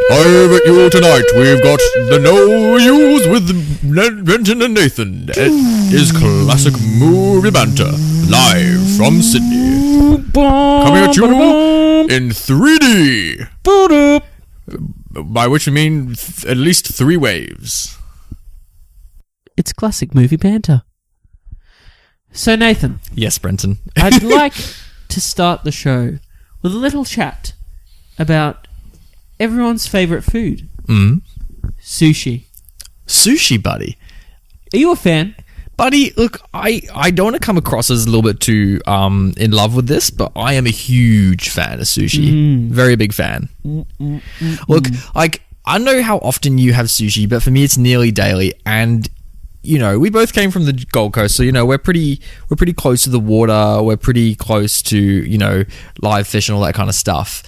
Hi, at you tonight. We've got the No Use with Brenton and Nathan. It is classic movie banter, live from Sydney. Coming at you in 3D. By which I mean at least 3 waves. It's classic movie banter. So, Nathan. Yes, Brenton. I'd like to start the show with a little chat about everyone's favourite food. Sushi. Sushi, buddy. Are you a fan? Buddy, look, I don't want to come across as a little bit too in love with this, but I am a huge fan of sushi. Very big fan. Look, like, I don't know how often you have sushi, but for me it's nearly daily, and you know, we both came from the Gold Coast, so you know, we're pretty close to the water, we're pretty close to, you know, live fish and all that kind of stuff.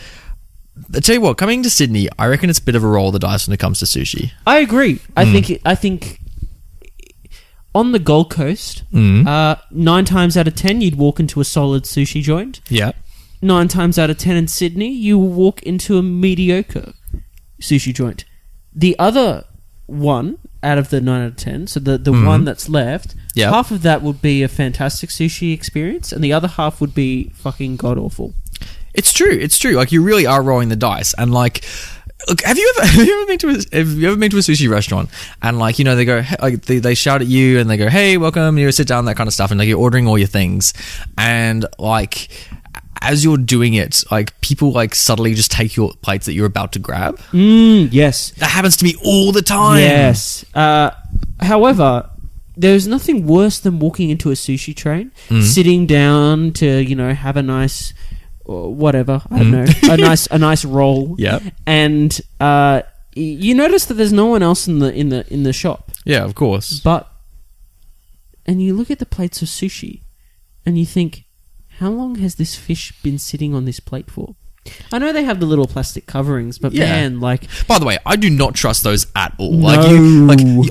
I tell you what, coming to Sydney, I reckon it's a bit of a roll of the dice when it comes to sushi. I agree. I think on the Gold Coast, 9 times out of 10 you'd walk into a solid sushi joint. Yeah. 9 times out of 10 in Sydney, you will walk into a mediocre sushi joint. The other one out of the 9 out of 10, so the one that's left, half of that would be a fantastic sushi experience, and the other half would be fucking god-awful. It's true. Like, you really are rolling the dice, and like, look, have you ever been to a sushi restaurant, and like, you know, they go, like, they shout at you and they go, hey, welcome, you sit down, that kind of stuff, and like, you're ordering all your things, and like, as you're doing it, like, people like subtly just take your plates that you're about to grab. Yes. That happens to me all the time. Yes. However, there's nothing worse than walking into a sushi train, sitting down to, you know, have a nice, whatever, I don't know, a nice roll. Yeah. And you notice that there's no one else in the shop. Yeah, of course. And you look at the plates of sushi, and you think, how long has this fish been sitting on this plate for? I know they have the little plastic coverings, but man, like... By the way, I do not trust those at all. No.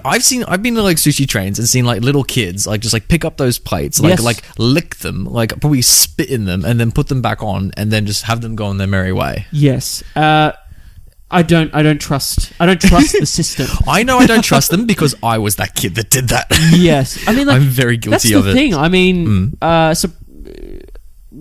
I've been to like sushi trains and seen like little kids like just like pick up those plates, like lick them, like probably spit in them, and then put them back on, and then just have them go on their merry way. Yes. I don't trust the system. I know I don't trust them because I was that kid that did that. Yes. I mean, like, I'm very guilty of it. That's the thing. I mean, so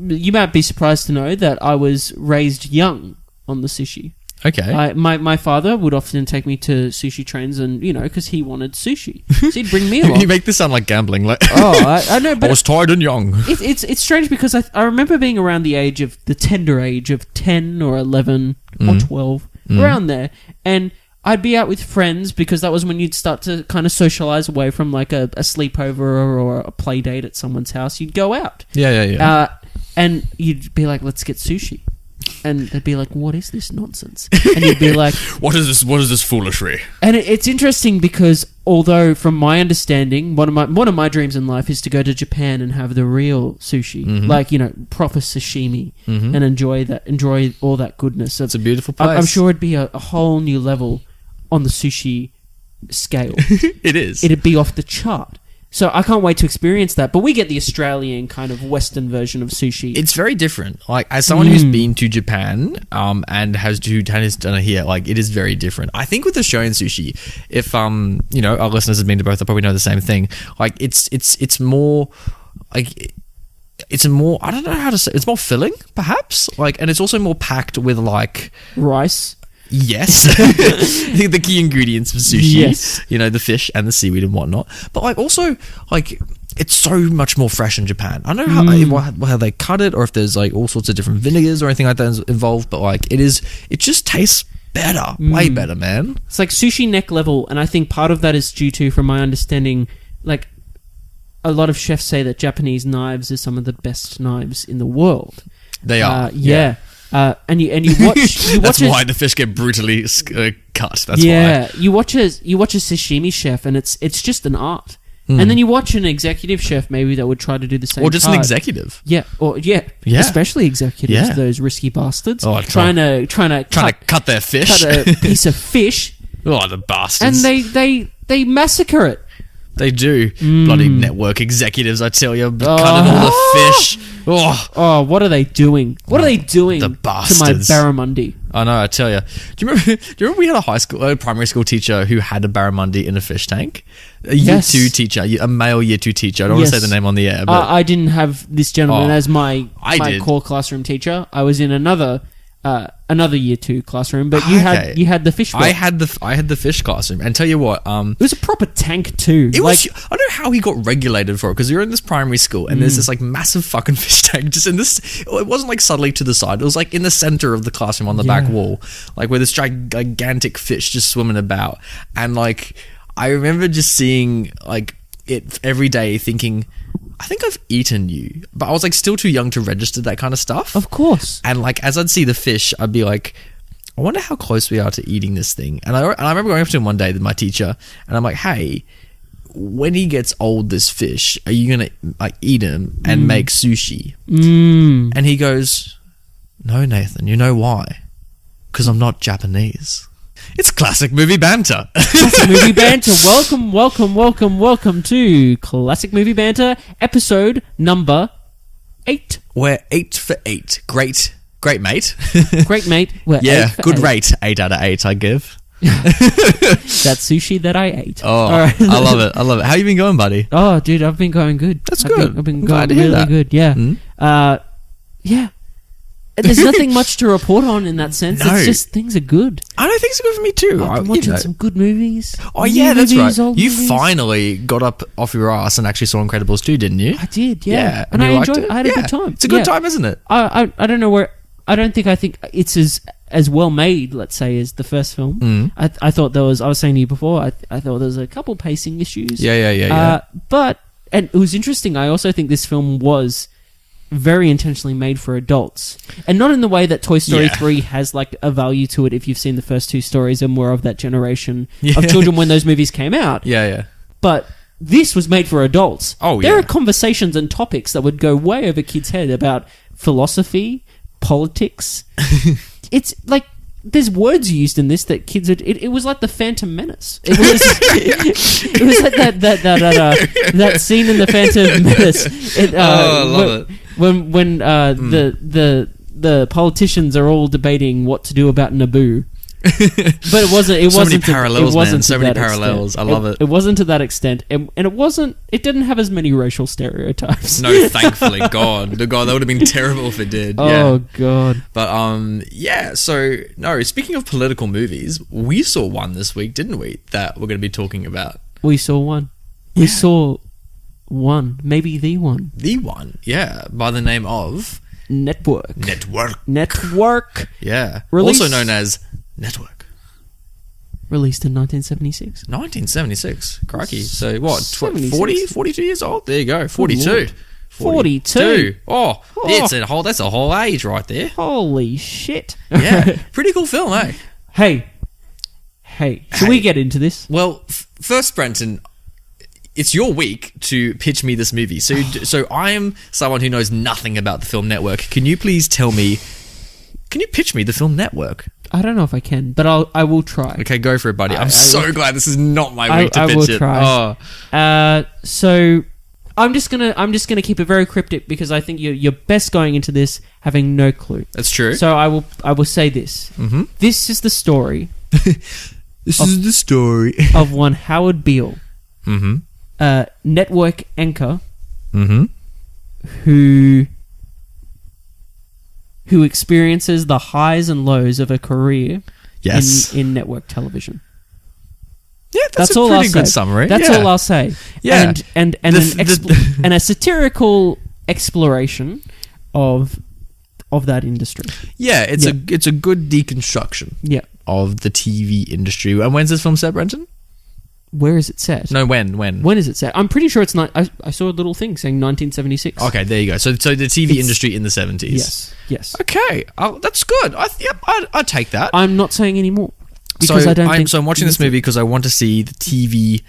you might be surprised to know that I was raised young on the sushi. Okay. My father would often take me to sushi trains, and you know, because he wanted sushi, so he'd bring me along. You make this sound like gambling. Like, I know, but I was tired and young. It's strange because I remember being around the tender age of 10 or 11 or 12, around there, and I'd be out with friends because that was when you'd start to kind of socialize away from like a sleepover or a play date at someone's house. You'd go out. Yeah. And you'd be like, let's get sushi. And they'd be like, what is this nonsense? And you'd be like... What is this foolery? And it's interesting because although from my understanding, one of my dreams in life is to go to Japan and have the real sushi. Like, you know, proper sashimi, and enjoy all that goodness. It's a beautiful place. I'm sure it'd be a whole new level on the sushi scale. It is. It'd be off the chart. So I can't wait to experience that. But we get the Australian kind of Western version of sushi. It's very different. Like, as someone who's been to Japan and has done it here, like, it is very different. I think with Australian sushi, if you know, our listeners have been to both, they'll probably know the same thing. Like, it's more like, it's more, I don't know how to say, it's more filling, perhaps. Like, and it's also more packed with like rice. Yes. the key ingredients of sushi. Yes. You know, the fish and the seaweed and whatnot. But like, also, like, it's so much more fresh in Japan. I don't know how they cut it, or if there's like all sorts of different vinegars or anything like that involved, but like, it just tastes better. Way better, man. It's like sushi neck level, and I think part of that is due to, from my understanding, like, a lot of chefs say that Japanese knives are some of the best knives in the world. They are. Yeah. And you watch. That's why the fish get brutally cut. That's why. You watch a sashimi chef, and it's just an art. And then you watch an executive chef maybe that would try to do the same. Or just an executive. Yeah. Especially executives, those risky bastards. Trying to cut their fish. Cut a piece of fish. Oh, the bastards! And they massacre it. They do. Bloody network executives, I tell you, cutting all the fish. Oh, what are they doing? What are they doing the to my bastards. barramundi? I know, I tell you. Do you remember we had a primary school teacher who had a barramundi in a fish tank? A year 2 teacher, a male year 2 teacher. I don't want to say the name on the air, but I didn't have this gentleman as my did. core classroom teacher. I was in another year 2 classroom, but you had the fish box. I had the fish classroom, and tell you what, it was a proper tank too. I don't know how he got regulated for it, because you're in this primary school and there's this like massive fucking fish tank just in this. It wasn't like subtly to the side; it was like in the center of the classroom on the back wall, like where this gigantic fish just swimming about. And like I remember just seeing like it every day, thinking, I think I've eaten you, but I was like still too young to register that kind of stuff. Of course. And like as I'd see the fish, I'd be like, I wonder how close we are to eating this thing. And I remember going up to him one day, my teacher, and I'm like, hey, when he gets old, this fish, are you gonna like eat him and make sushi? And he goes, no, Nathan. You know why? Because I'm not Japanese. It's classic movie banter. Classic movie banter. Welcome to Classic Movie Banter, episode number 8. We're 8 for 8. Great mate. Great mate. We're Yeah, 8 for good 8. rate. 8 out of 8, I give. That sushi that I ate. Oh, all right. I love it. How you been going, buddy? Oh, dude, I've been going good. That's good. I've been I'm glad going to hear really that. good. Yeah. Mm-hmm. There's nothing much to report on in that sense. No. It's just things are good. I know things are good for me too. I've been watching some good movies. Oh yeah, that's movies, right. old You movies. finally got up off your ass and actually saw Incredibles 2, didn't you? I did, yeah. and And I you liked enjoyed it. I had a Yeah. good time. It's a good time, isn't it? I don't know where... I think it's as well made, let's say, as the first film. Mm. I thought there was... I was saying to you before, I thought there was a couple pacing issues. Yeah. But... And it was interesting. I also think this film was very intentionally made for adults, and not in the way that Toy Story 3 has like a value to it if you've seen the first 2 stories and were of that generation of children when those movies came out. Yeah. But this was made for adults. Oh, there yeah. are conversations and topics that would go way over kids' head about philosophy, politics. It's like there's words used in this that kids would... It was like the Phantom Menace. It was it was like that scene in the Phantom Menace. I love it. When the politicians are all debating what to do about Naboo. But it wasn't. It So wasn't. many parallels, it wasn't man. So to many that parallels. extent. I love it. It wasn't to that extent, and it wasn't. It didn't have as many racial stereotypes. No, thankfully, God, that would have been terrible if it did. Oh God. But yeah. So no. Speaking of political movies, we saw one this week, didn't we? That we're going to be talking about. We saw one. We saw one, maybe the one. The one, yeah, by the name of Network. Yeah, Release- also known as Network. Released in 1976. 1976. Crikey. So what? 76. 40, 42 years old? There you go. 42. Lord. 42. Oh, that's a whole age right there. Holy shit. Yeah. Pretty cool film, eh? Hey. Should we get into this? Well, first, Brenton, it's your week to pitch me this movie. So I am someone who knows nothing about the film Network. Can you please tell me... Can you pitch me the film Network? I don't know if I can, but I will try. Okay, go for it, buddy. I'm so glad this is not my week to I pitch will it. try. Oh. So I'm just gonna keep it very cryptic because I think you're best going into this having no clue. That's true. So I will say this. Mm-hmm. This is the story. This is the story of one Howard Beale, network anchor, who experiences the highs and lows of a career in network television. Yeah, that's a all pretty I'll good say. summary. That's all I'll say. Yeah. And a satirical exploration of that industry. Yeah, it's a good deconstruction. Yeah. Of the TV industry. And when's this film set, Brenton? Where is it set? No, when? When is it set? I'm pretty sure it's not. I saw a little thing saying 1976. Okay, there you go. So the TV industry in the 70s. Yes. Okay, that's good. I'd take that. I'm not saying any more because I don't think. So I'm watching this movie because I want to see the TV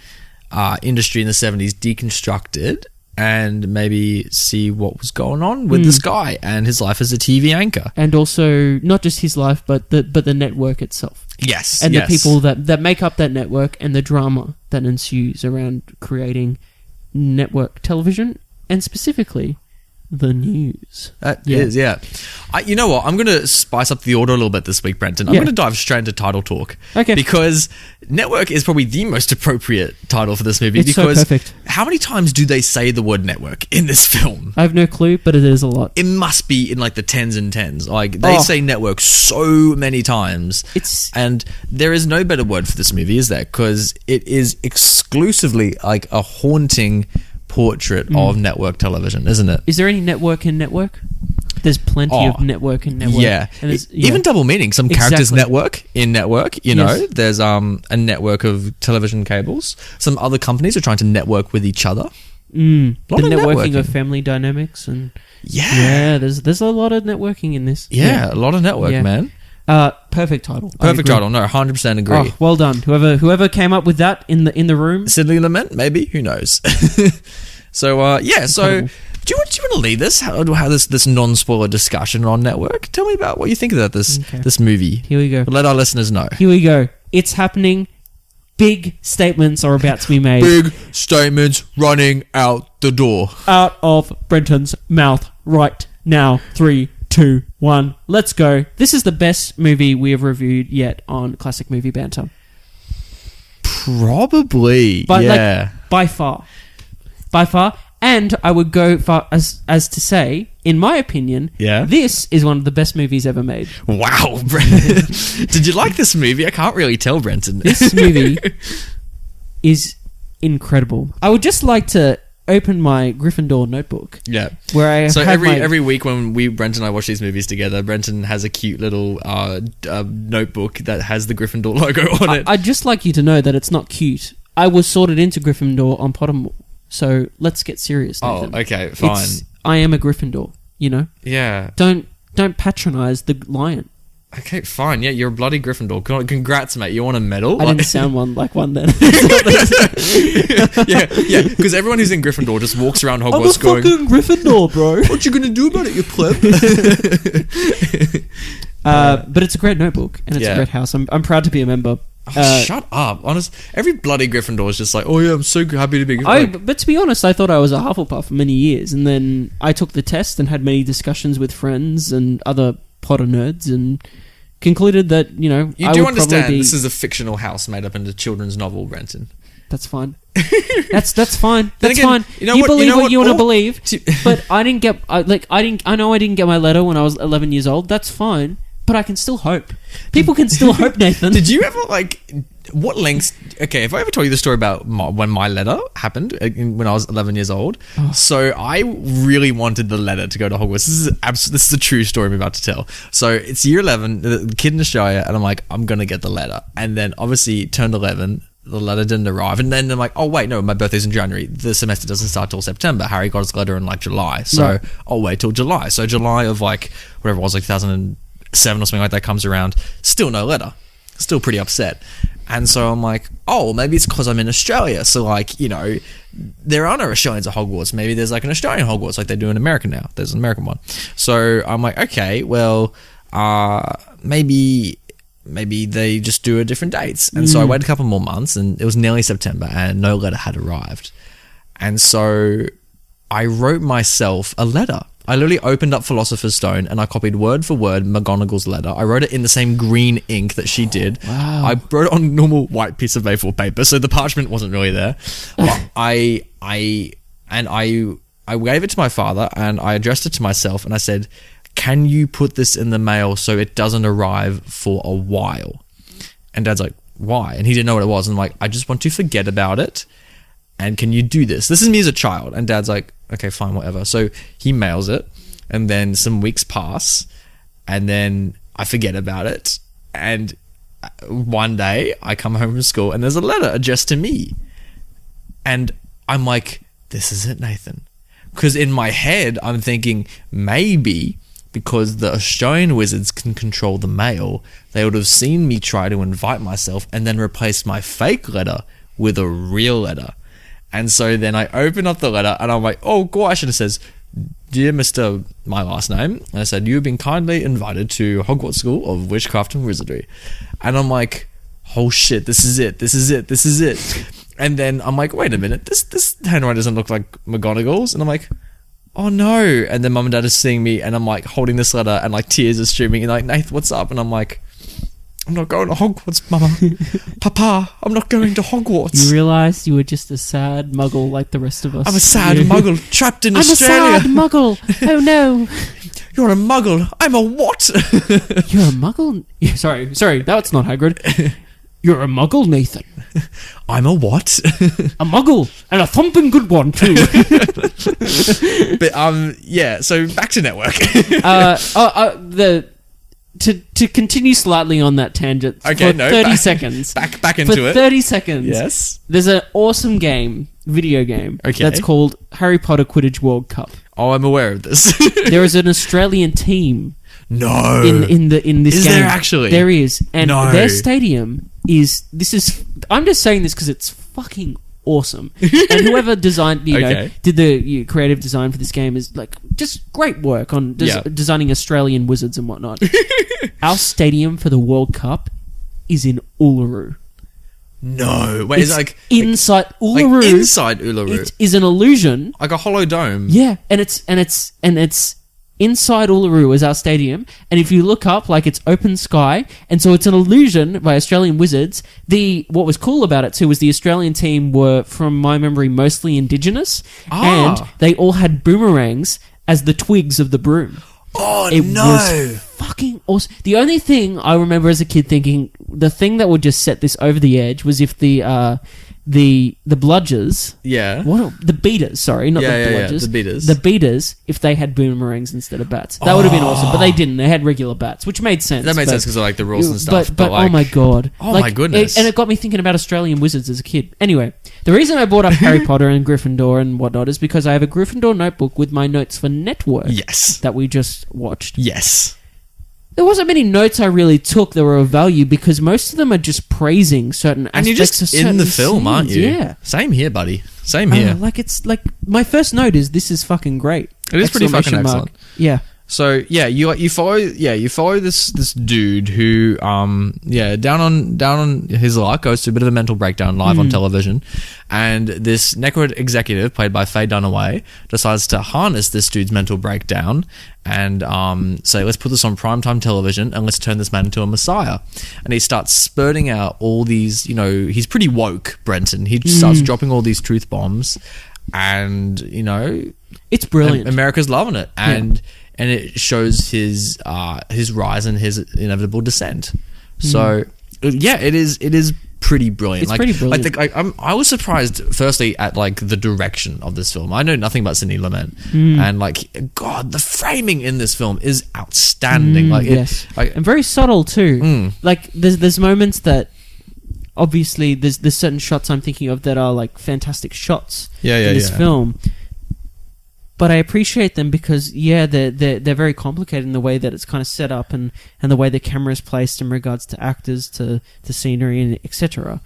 industry in the 70s deconstructed and maybe see what was going on with this guy and his life as a TV anchor. And also, not just his life, but the network itself. Yes. And the people that make up that network and the drama that ensues around creating network television and specifically the news. That is, yeah. You know what? I'm going to spice up the order a little bit this week, Brenton. I'm going to dive straight into title talk. Okay. Because network is probably the most appropriate title for this movie. It's because so perfect. How many times do they say the word network in this film? I have no clue, but it is a lot. It must be in like the tens and tens. Like they say network so many times. And there is no better word for this movie, is there? Because it is exclusively like a haunting portrait of network television, isn't it? Is there any network in network? There's plenty of network in network. Yeah. Even double meaning. Some characters network in network, you know. There's a network of television cables. Some other companies are trying to network with each other. The networking of family dynamics and there's a lot of networking in this. A lot of network, man. Perfect title. Perfect title. No, 100% agree. Oh, well done. Whoever came up with that in the room. Sidley Lament, maybe. Who knows? So So, do you want to lead this? How this non-spoiler discussion on network? Tell me about what you think about this movie. Here we go. Let our listeners know. Here we go. It's happening. Big statements are about to be made. Big statements running out the door. Out of Brenton's mouth right now. 3, 2, 1. Let's go. This is the best movie we have reviewed yet on Classic Movie Banter. Probably. By far. By far. And I would go far as to say, in my opinion, this is one of the best movies ever made. Wow, Brenton. Did you like this movie? I can't really tell, Brenton. This movie is incredible. I would just like to open my Gryffindor notebook. Yeah. Where I so every week when Brenton and I watch these movies together, Brenton has a cute little notebook that has the Gryffindor logo on it. I'd just like you to know that it's not cute. I was sorted into Gryffindor on Pottermore. So let's get serious, Nathan. Oh, okay, fine. I am a Gryffindor, you know? Yeah. Don't patronise the lion. Okay, fine. Yeah, you're a bloody Gryffindor. Congrats, mate. You want a medal? I didn't sound like one then. yeah. Because everyone who's in Gryffindor just walks around Hogwarts going, I'm a fucking Gryffindor, bro. What you gonna do about it, you pleb? But it's a great notebook, and it's a great house. I'm proud to be a member. Shut up. Honest, every bloody Gryffindor is just like, oh yeah, I'm so happy to be But to be honest, I thought I was a Hufflepuff for many years, and then I took the test and had many discussions with friends and other Potter nerds, and concluded that, you know, you do understand this is a fictional house made up into a children's novel, Brenton. That's fine. That's fine. That's again, fine. You believe what you want to believe, but I didn't get. I know I didn't get my letter when I was 11 years old. That's fine. But I can still hope. People can still hope, Nathan. Did you ever, what lengths... Okay, if I ever told you the story about when my letter happened, when I was 11 years old, so I really wanted the letter to go to Hogwarts. This is a true story I'm about to tell. So it's year 11, the kid in Australia, and I'm like, I'm going to get the letter. And then, obviously, turned 11, the letter didn't arrive. And then I'm like, oh, wait, no, my birthday's in January. The semester doesn't start till September. Harry got his letter in, July. So I'll wait till July. So July of, whatever it was, 2007 or something like that comes around, still no letter, still pretty upset. And so I'm like, oh, maybe it's because I'm in Australia, so there are no Australians at Hogwarts. Maybe there's an Australian Hogwarts like they do in America now. There's an American one. So I'm like, okay, well, maybe they just do different dates. And so I waited a couple more months, and it was nearly September, and no letter had arrived. And so I wrote myself a letter. I literally opened up Philosopher's Stone and I copied word for word McGonagall's letter. I wrote it in the same green ink that she did. Wow. I wrote it on a normal white piece of A4 paper, so the parchment wasn't really there. But I gave it to my father and I addressed it to myself and I said, can you put this in the mail so it doesn't arrive for a while? And Dad's like, why? And he didn't know what it was. And I'm like, I just want to forget about it. And can you do this? This is me as a child. And Dad's like, okay, fine, whatever. So he mails it, and then some weeks pass, and then I forget about it. And one day I come home from school, and there's a letter addressed to me. And I'm like, this is it, Nathan. Because in my head, I'm thinking maybe because the Australian wizards can control the mail, they would have seen me try to invite myself and then replace my fake letter with a real letter. And so then I open up the letter and I'm like, oh gosh, and it says, dear Mr. my last name. And I said, you have been kindly invited to Hogwarts School of Witchcraft and Wizardry. And I'm like, oh shit, this is it. And then I'm like, wait a minute, this handwriting doesn't look like McGonagall's. And I'm like, oh no. And then mum and dad are seeing me, and I'm like holding this letter, and like tears are streaming, and like, Nath, what's up? And I'm like, I'm not going to Hogwarts, Mama. Papa, I'm not going to Hogwarts. You realised you were just a sad muggle like the rest of us. I'm a sad muggle trapped in Australia. I'm a sad muggle. Oh no. You're a muggle. I'm a what? You're a muggle? Yeah, sorry, that's not Hagrid. You're a muggle, Nathan. I'm a what? A muggle, and a thumping good one too. But yeah. So back to network. To continue slightly on that tangent for 30 seconds. Back into it. For 30 seconds. Yes. There's an awesome video game that's called Harry Potter Quidditch World Cup. Oh, I'm aware of this. There is an Australian team. No. In this game. Is there actually? There is. And No. their stadium I'm just saying this because it's fucking awesome. And whoever designed, did the creative design for this game is like just great work on designing Australian wizards and whatnot. Our stadium for the World Cup is in Uluru. No. Wait, It's is it like inside Uluru. Like inside Uluru. It is an illusion. Like a hollow dome. Yeah, and it's inside Uluru is our stadium, and if you look up, like, it's open sky, and so it's an illusion by Australian wizards. What was cool about it too was the Australian team were, from my memory, mostly Indigenous, and they all had boomerangs as the twigs of the broom. Oh, It no. was fucking awesome. The only thing I remember as a kid thinking, the thing that would just set this over the edge was if the bludgers, the beaters, sorry, not the bludgers, the beaters, if they had boomerangs instead of bats, that would have been awesome. But they didn't; they had regular bats, which made sense. That made sense because of like the rules and stuff. But like, oh my god, my goodness, and it got me thinking about Australian wizards as a kid. Anyway, the reason I brought up Harry Potter and Gryffindor and whatnot is because I have a Gryffindor notebook with my notes for Network. Yes, that we just watched. Yes. There wasn't many notes I really took that were of value because most of them are just praising certain aspects and you're just of certain in the film, scenes. aren't you? Yeah. Same here, buddy. Same here. It's like my first note is this is fucking great. It is pretty fucking excellent. Yeah. So you follow this dude who down on his luck goes through a bit of a mental breakdown live on television, and this Necro executive played by Faye Dunaway decides to harness this dude's mental breakdown and say, let's put this on primetime television and let's turn this man into a messiah. And he starts spurting out all these, he's pretty woke, Brenton. He starts dropping all these truth bombs, and it's brilliant. America's loving it, and it shows his rise and his inevitable descent. So it is pretty brilliant. It's pretty brilliant. I was surprised firstly at like the direction of this film. I know nothing about Sidney Lumet, and like God, the framing in this film is outstanding. And very subtle too. Like there's moments that obviously there's certain shots I'm thinking of that are like fantastic shots in this film. But I appreciate them because they're very complicated in the way that it's kind of set up and the way the camera is placed in regards to actors, to scenery, and etc.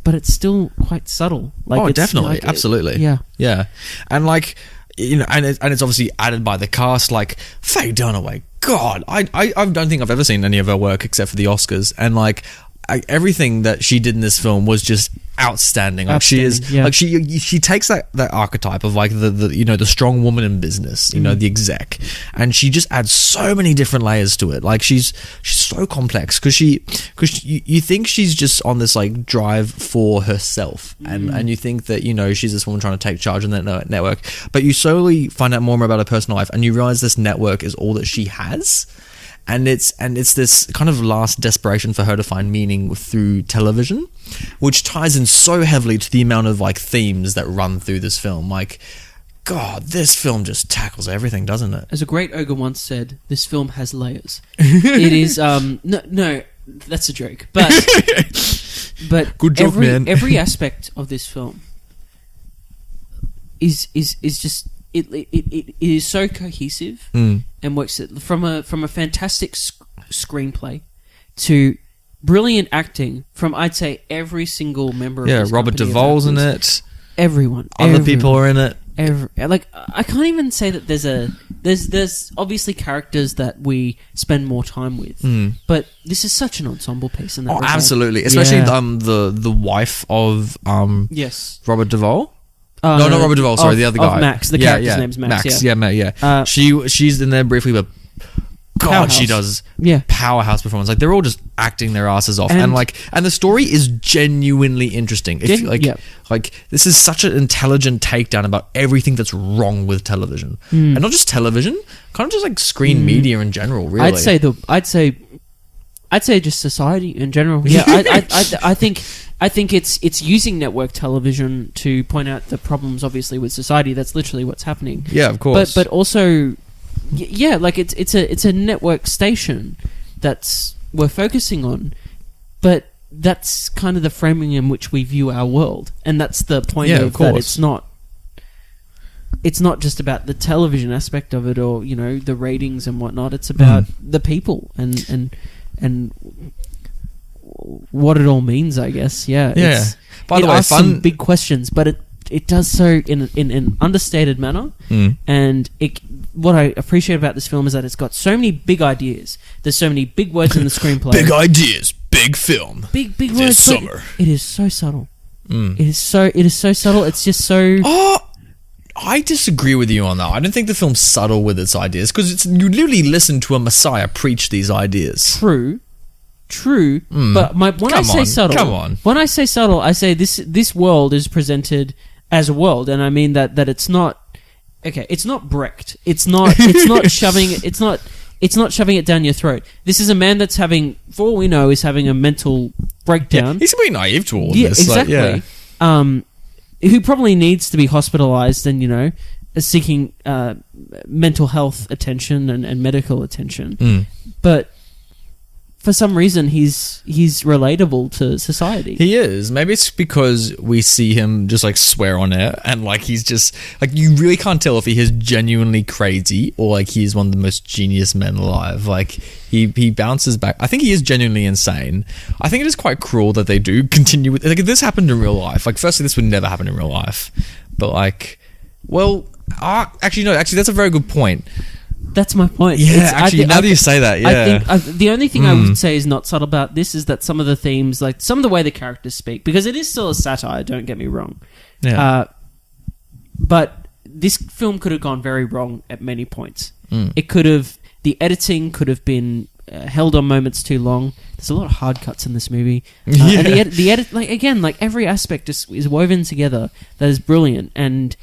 But it's still quite subtle. Like definitely, absolutely, yeah, and like and it's obviously added by the cast. Like Faye Dunaway, God, I don't think I've ever seen any of her work except for the Oscars, and like. Everything that she did in this film was just outstanding. Like she is, like she takes that archetype of like the strong woman in business, the exec, and she just adds so many different layers to it. Like she's so complex because you think she's just on this like drive for herself, and you think that she's this woman trying to take charge in that network, but you slowly find out more about her personal life, and you realize this network is all that she has. And it's this kind of last desperation for her to find meaning through television, which ties in so heavily to the amount of like themes that run through this film. Like, God, this film just tackles everything, doesn't it? As a great ogre once said, this film has layers. It is no, that's a joke. But good joke, man. Every aspect of this film is just. It is so cohesive and works from a fantastic screenplay to brilliant acting from I'd say every single member of this Robert company Duvall's in it. Everyone. Other people are in it. I can't even say that there's obviously characters that we spend more time with, but this is such an ensemble piece in that regard. Absolutely, especially the wife of Robert Duvall. No, not Robert Duvall. Sorry, the other guy. Max. The character's name's Max. Yeah. She's in there briefly, but God, Powerhouse. she does Yeah. powerhouse performance. Like they're all just acting their asses off, and the story is genuinely interesting. If like this is such an intelligent takedown about everything that's wrong with television, and not just television, kind of just like screen media in general. Really, I'd say just society in general. Yeah, I think it's using network television to point out the problems, obviously, with society. That's literally what's happening. Yeah, of course. But also, like it's a network station that's we're focusing on, but that's kind of the framing in which we view our world, and that's the point of that. It's not just about the television aspect of it, or the ratings and whatnot. It's about the people and what it all means, I guess. Yeah. By the way, asks some big questions, but it does so in an understated manner. And what I appreciate about this film is that it's got so many big ideas. There's so many big words in the screenplay. Big ideas, big film. Big words. This summer. It is so subtle. It is so subtle. It's just so. I disagree with you on that. I don't think the film's subtle with its ideas, because you literally listen to a messiah preach these ideas. True, but when I say subtle, I say this world is presented as a world, and I mean that it's not okay. It's not Brecht. It's not shoving. It's not shoving it down your throat. This is a man that's having, for all we know, is having a mental breakdown. Yeah, he's being naive to all of this. Exactly. Who probably needs to be hospitalized and seeking mental health attention and medical attention, but for some reason he's relatable to society. He is. Maybe it's because we see him just like swear on air, and like he's just like, you really can't tell if he is genuinely crazy or like he's one of the most genius men alive. Like he bounces back. I think he is genuinely insane. I think it is quite cruel that they do continue with, like, if this happened in real life, like firstly this would never happen in real life, but like, well, actually that's a very good point. That's my point. Yeah, now that you say that, yeah. I think the only thing I would say is not subtle about this is that some of the themes, like some of the way the characters speak, because it is still a satire, don't get me wrong. Yeah. But this film could have gone very wrong at many points. The editing could have been held on moments too long. There's a lot of hard cuts in this movie. And the edit, like again, like every aspect is woven together that is brilliant. And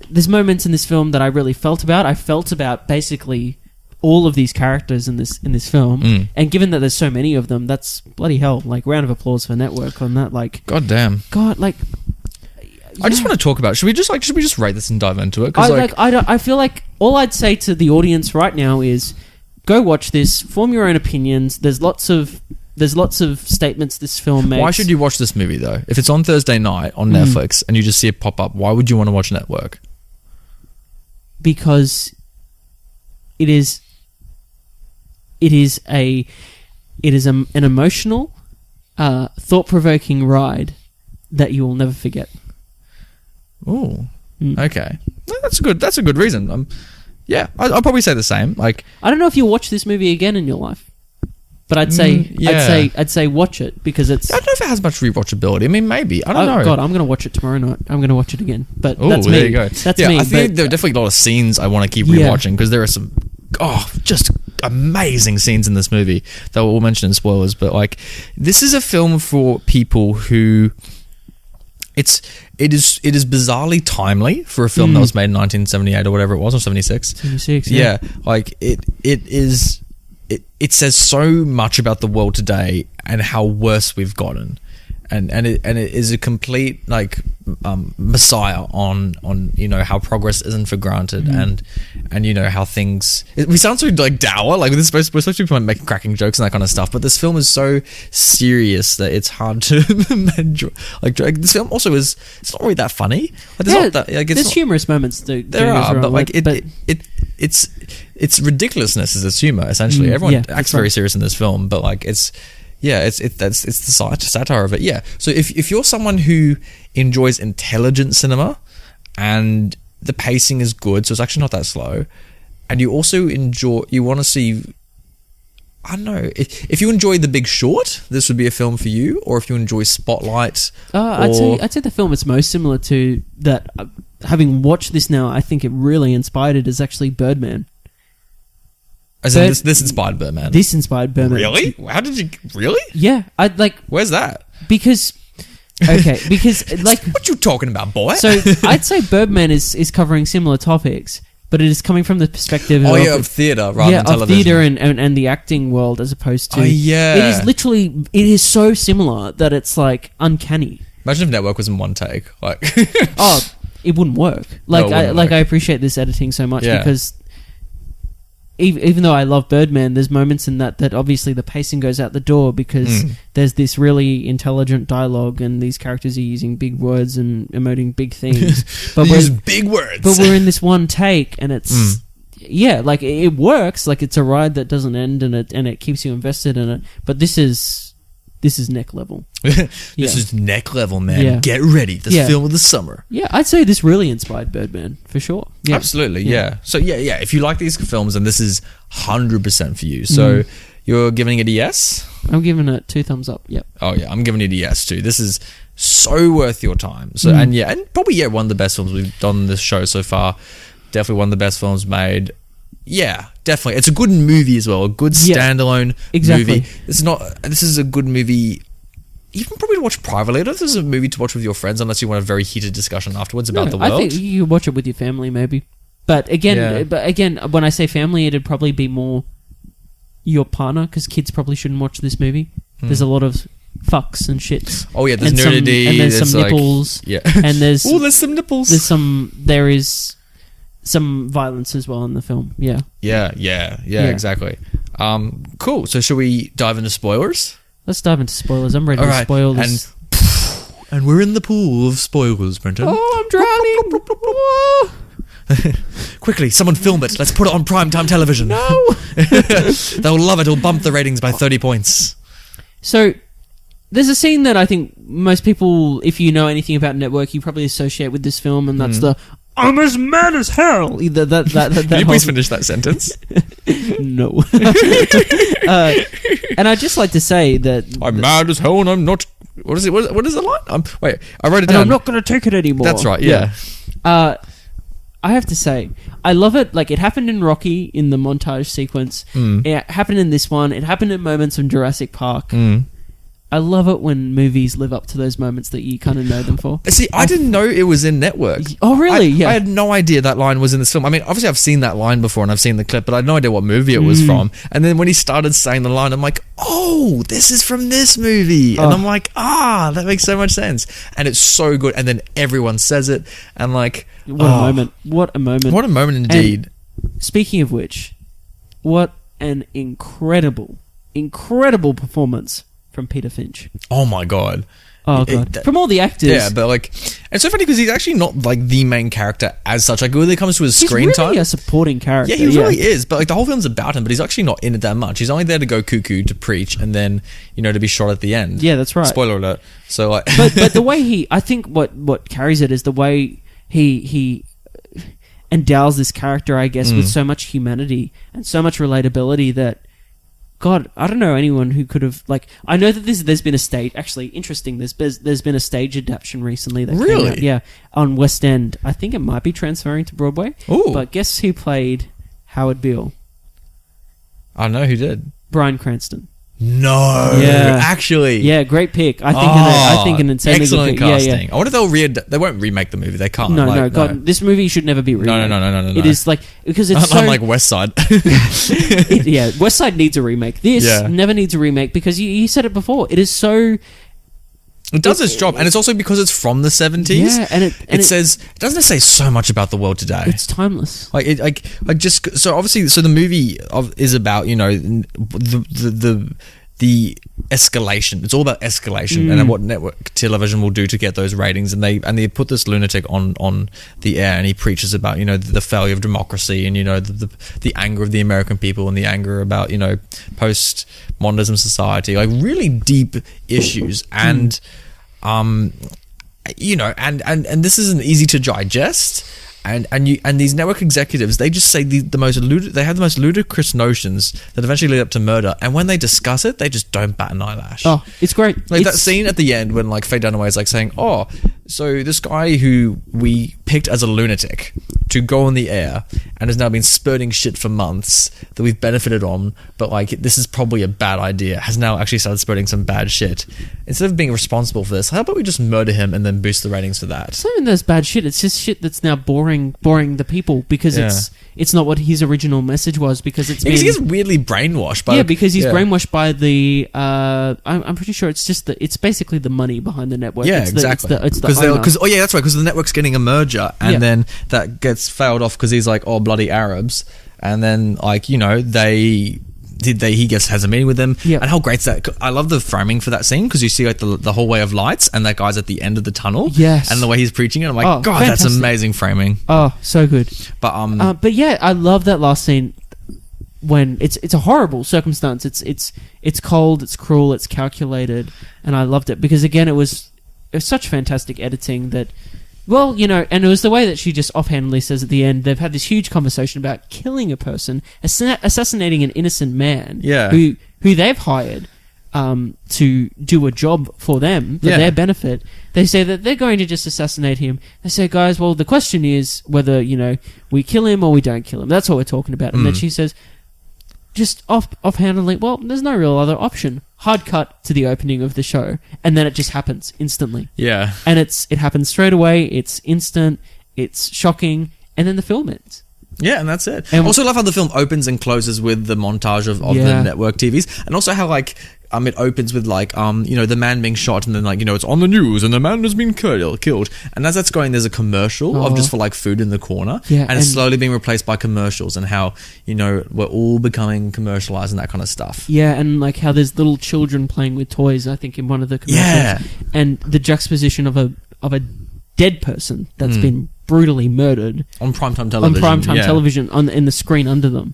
there's moments in this film that I really felt about. I felt about basically all of these characters in this film. And given that there's so many of them, that's bloody hell. Like, round of applause for Network on that. Like, God, like. I just want to talk about. Should we just rate this and dive into it? I feel like all I'd say to the audience right now is, go watch this, form your own opinions. There's lots of statements this film makes. Why should you watch this movie though? If it's on Thursday night on Netflix and you just see it pop up, why would you want to watch Network? Because it is an emotional, thought-provoking ride that you will never forget. Oh, okay. That's a good reason. Yeah, I'll probably say the same. Like, I don't know if you'll watch this movie again in your life, but I'd say watch it, because it's. I don't know if it has much rewatchability. I mean, maybe. I don't know. God, I'm going to watch it tomorrow night. I'm going to watch it again. But that's there me. You go. That's me. I think there are definitely a lot of scenes I want to keep rewatching, because there are some just amazing scenes in this movie that we'll mention in spoilers. But like, this is a film for people who. It is bizarrely timely for a film that was made in 1978 or whatever it was, or 76. 76, yeah. Like it says so much about the world today and how worse we've gotten, and it is a complete like messiah on how progress isn't for granted, and how things. We sound so like dour, like we're supposed to be making cracking jokes and that kind of stuff, but this film is so serious that it's hard to like. This film also it's not really that funny. Like, there's humorous moments. There are, but like it's ridiculousness is its humor essentially. Everyone acts very serious in this film, but like it's the satire of it. Yeah. So if you're someone who enjoys intelligent cinema and the pacing is good, so it's actually not that slow, and you also want to see I don't know. If you enjoy The Big Short, this would be a film for you. Or if you enjoy Spotlight, I'd say the film it's most similar to that. Having watched this now, I think it really inspired it is actually Birdman. As in this inspired Birdman. This inspired Birdman. Really? How did you? Really? Yeah, I'd like. Where's that? Because like what you talking about, boy? So I'd say Birdman is covering similar topics, but it is coming from the perspective of theatre rather than television. Of theatre and the acting world as opposed to... Oh, yeah. It is literally... It is so similar that it's, like, uncanny. Imagine if Network was in one take. Like, it wouldn't work. Like, I appreciate this editing so much because... Even though I love Birdman, there's moments in that obviously the pacing goes out the door because there's this really intelligent dialogue and these characters are using big words and emoting big things. But use big words. But we're in this one take and it's... Yeah, like it works. Like it's a ride that doesn't end and it keeps you invested in it. But this is neck level. This is neck level, man. Yeah. Get ready. The film of the summer. Yeah, I'd say this really inspired Birdman for sure. Yeah. Absolutely, yeah. So yeah. If you like these films, then this is 100% for you. So you're giving it a yes? I'm giving it 2 thumbs up. Yep. Oh yeah, I'm giving it a yes too. This is so worth your time. So and probably one of the best films we've done on this show so far. Definitely one of the best films made. Yeah, definitely. It's a good movie as well. A good standalone movie. This is a good movie. You can probably watch privately. I don't know if this is a movie to watch with your friends unless you want a very heated discussion afterwards about the world. I think you watch it with your family maybe. But again, when I say family, it'd probably be more your partner because kids probably shouldn't watch this movie. There's a lot of fucks and shits. Oh yeah, there's nudity. And there's some nipples. Yeah. And there's some nipples. There is some violence as well in the film. Yeah, exactly. Cool. So should we dive into spoilers? Let's dive into spoilers. I'm ready to spoil this. And we're in the pool of spoilers, Brenton. Oh, I'm drowning. Quickly, someone film it. Let's put it on primetime television. No. They'll love it. It'll bump the ratings by 30 points. So, there's a scene that I think most people, if you know anything about Network, you probably associate with this film, and that's the "I'm as mad as hell." Can you please finish that sentence? No. And I'd just like to say that I'm mad as hell, and I'm not. What is it? What is the line? Wait, I wrote it down. I'm not going to take it anymore. That's right. Yeah. I have to say, I love it. Like, it happened in Rocky in the montage sequence. It happened in this one. It happened in moments from Jurassic Park. I love it when movies live up to those moments that you kind of know them for. See, I didn't know it was in Network. Oh, really? I had no idea that line was in this film. I mean, obviously I've seen that line before and I've seen the clip, but I had no idea what movie it was from. And then when he started saying the line, I'm like, oh, this is from this movie. And I'm like, that makes so much sense. And it's so good. And then everyone says it. And like... What a moment. What a moment. What a moment indeed. And speaking of which, what an incredible performance from Peter Finch. Oh my god. Oh god. From all the actors. Yeah, but like, it's so funny because he's actually not like the main character as such. Like when it comes to his screen time, he's really a supporting character. Yeah, he really is. But like the whole film's about him, but he's actually not in it that much. He's only there to go cuckoo, to preach, and then to be shot at the end. Yeah, that's right. Spoiler alert. So like, but the way I think what carries it is the way he endows this character, I guess, with so much humanity and so much relatability that. God, I don't know anyone who could have I know that there's been a stage. Actually, interesting. There's been a stage adaptation recently that came out, yeah, on West End. I think it might be transferring to Broadway. Ooh. But guess who played Howard Beale? I know who did. Bryan Cranston. No, actually, yeah, great pick. I think an insanely excellent good pick. casting. Yeah. I wonder if they won't remake the movie. They can't. No, God, this movie should never be remade. No. It is because it's unlike West Side. West Side needs a remake. This never needs a remake because you said it before. It is so. It does its job, and it's also because it's from the 70s. Yeah, and it says it doesn't say so much about the world today. It's timeless. So obviously, so the movie is about the escalation. It's all about escalation and what network television will do to get those ratings. And they put this lunatic on the air, and he preaches about the failure of democracy and the anger of the American people and the anger about postmodernism society, like really deep issues. And and this isn't easy to digest. And these network executives, they just say they have the most ludicrous notions that eventually lead up to murder, and when they discuss it, they just don't bat an eyelash. Oh, it's great. Like that scene at the end when like Faye Dunaway is like saying, "Oh, so this guy who we picked as a lunatic to go on the air and has now been spurting shit for months that we've benefited on, but like this is probably a bad idea, has now actually started spurting some bad shit. Instead of being responsible for this, how about we just murder him and then boost the ratings for that?" It's not even those bad shit. It's just shit that's now boring the people because it's not what his original message was, because he gets weirdly brainwashed by because he's brainwashed by the I'm pretty sure it's basically the money behind the network. Exactly. It's the that's right, because the network's getting a merger, and then that gets failed off because he's like, "Oh, bloody Arabs," and then like he has a meeting with them, and how great's that? I love the framing for that scene because you see like the whole way of lights, and that guy's at the end of the tunnel, and the way he's preaching it, I'm like, God, fantastic. That's amazing framing. Oh, so good. But yeah, I love that last scene when it's a horrible circumstance. It's cold, it's cruel, it's calculated, and I loved it because again, it was such fantastic editing that. Well, and it was the way that she just offhandedly says at the end, they've had this huge conversation about killing a person, assassinating an innocent man who they've hired to do a job for them, for their benefit. They say that they're going to just assassinate him. They say, guys, well, the question is whether, we kill him or we don't kill him. That's what we're talking about. And then she says, just offhandedly, well, there's no real other option. Hard cut to the opening of the show, and then it just happens instantly. Yeah. And it happens straight away, it's instant, it's shocking, and then the film ends. Yeah, and that's it. And also love how the film opens and closes with the montage of the network TVs, and also how like it opens with like the man being shot, and then like it's on the news and the man has been killed, and as that's going, there's a commercial of just for like food in the corner, and it's slowly being replaced by commercials, and how we're all becoming commercialized and that kind of stuff. Yeah, and like how there's little children playing with toys, I think, in one of the commercials, and the juxtaposition of a dead person that's been brutally murdered on primetime television. In the screen under them.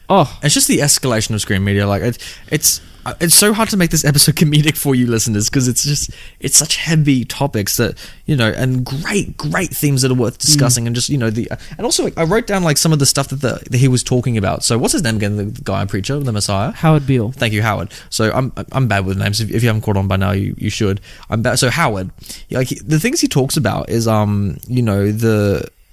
Oh, it's just the escalation of screen media. Like it's so hard to make this episode comedic for you listeners because it's such heavy topics that and great themes that are worth discussing, and just and also like, I wrote down like some of the stuff that he was talking about. So what's his name again? The guy preacher, the Messiah, Howard Beale. Thank you, Howard. So I'm bad with names. If you haven't caught on by now, you should. I'm bad. So Howard, like the things he talks about is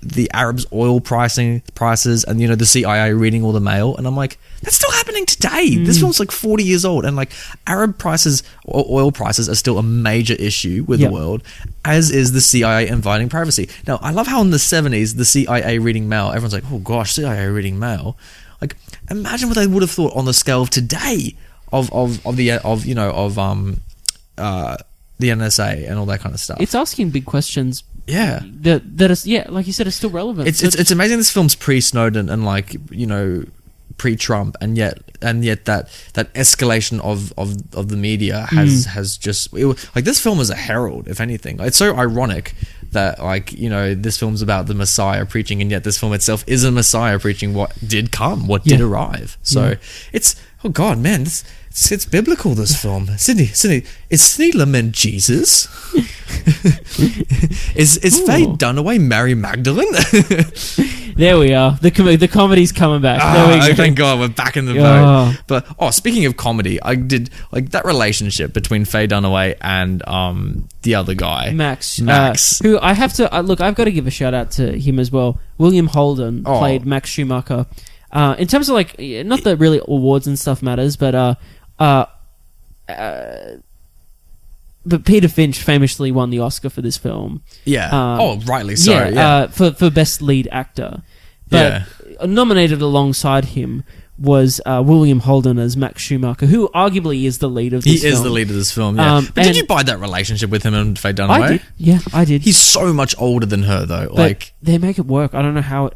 the Arabs' oil prices, and the CIA reading all the mail, and I'm like, that's still happening today. This film's like 40 years old, and like Arab prices or oil prices are still a major issue with the world, as is the CIA inviting privacy. Now, I love how in the 70s the CIA reading mail, everyone's like, oh gosh, CIA reading mail. Like, imagine what they would have thought on the scale of today of the NSA and all that kind of stuff. It's asking big questions. Yeah, that is like you said, it's still relevant. It's amazing. This film's pre-Snowden and like pre-Trump, and yet that escalation of the media has just like this film is a herald, if anything. Like, it's so ironic that like this film's about the Messiah preaching, and yet this film itself is a Messiah preaching what did come, what did arrive. So it's oh god, man, it's biblical, this film. Sydney, is Sydney Lament Jesus? is Faye Dunaway Mary Magdalene? There we are. The comedy's coming back. There we go. Thank God, we're back in the boat. But speaking of comedy, I did like that relationship between Faye Dunaway and the other guy, Max, who I have to look. I've got to give a shout out to him as well. William Holden played Max Schumacher. In terms of like, not that really awards and stuff matters, but Peter Finch famously won the Oscar for this film. Yeah. Rightly so. For best lead actor. But nominated alongside him was William Holden as Max Schumacher, who arguably is the lead of this film. He is the lead of this film, yeah. But did you buy that relationship with him and Faye Dunaway? I did. Yeah, I did. He's so much older than her, though. But they make it work. I don't know how...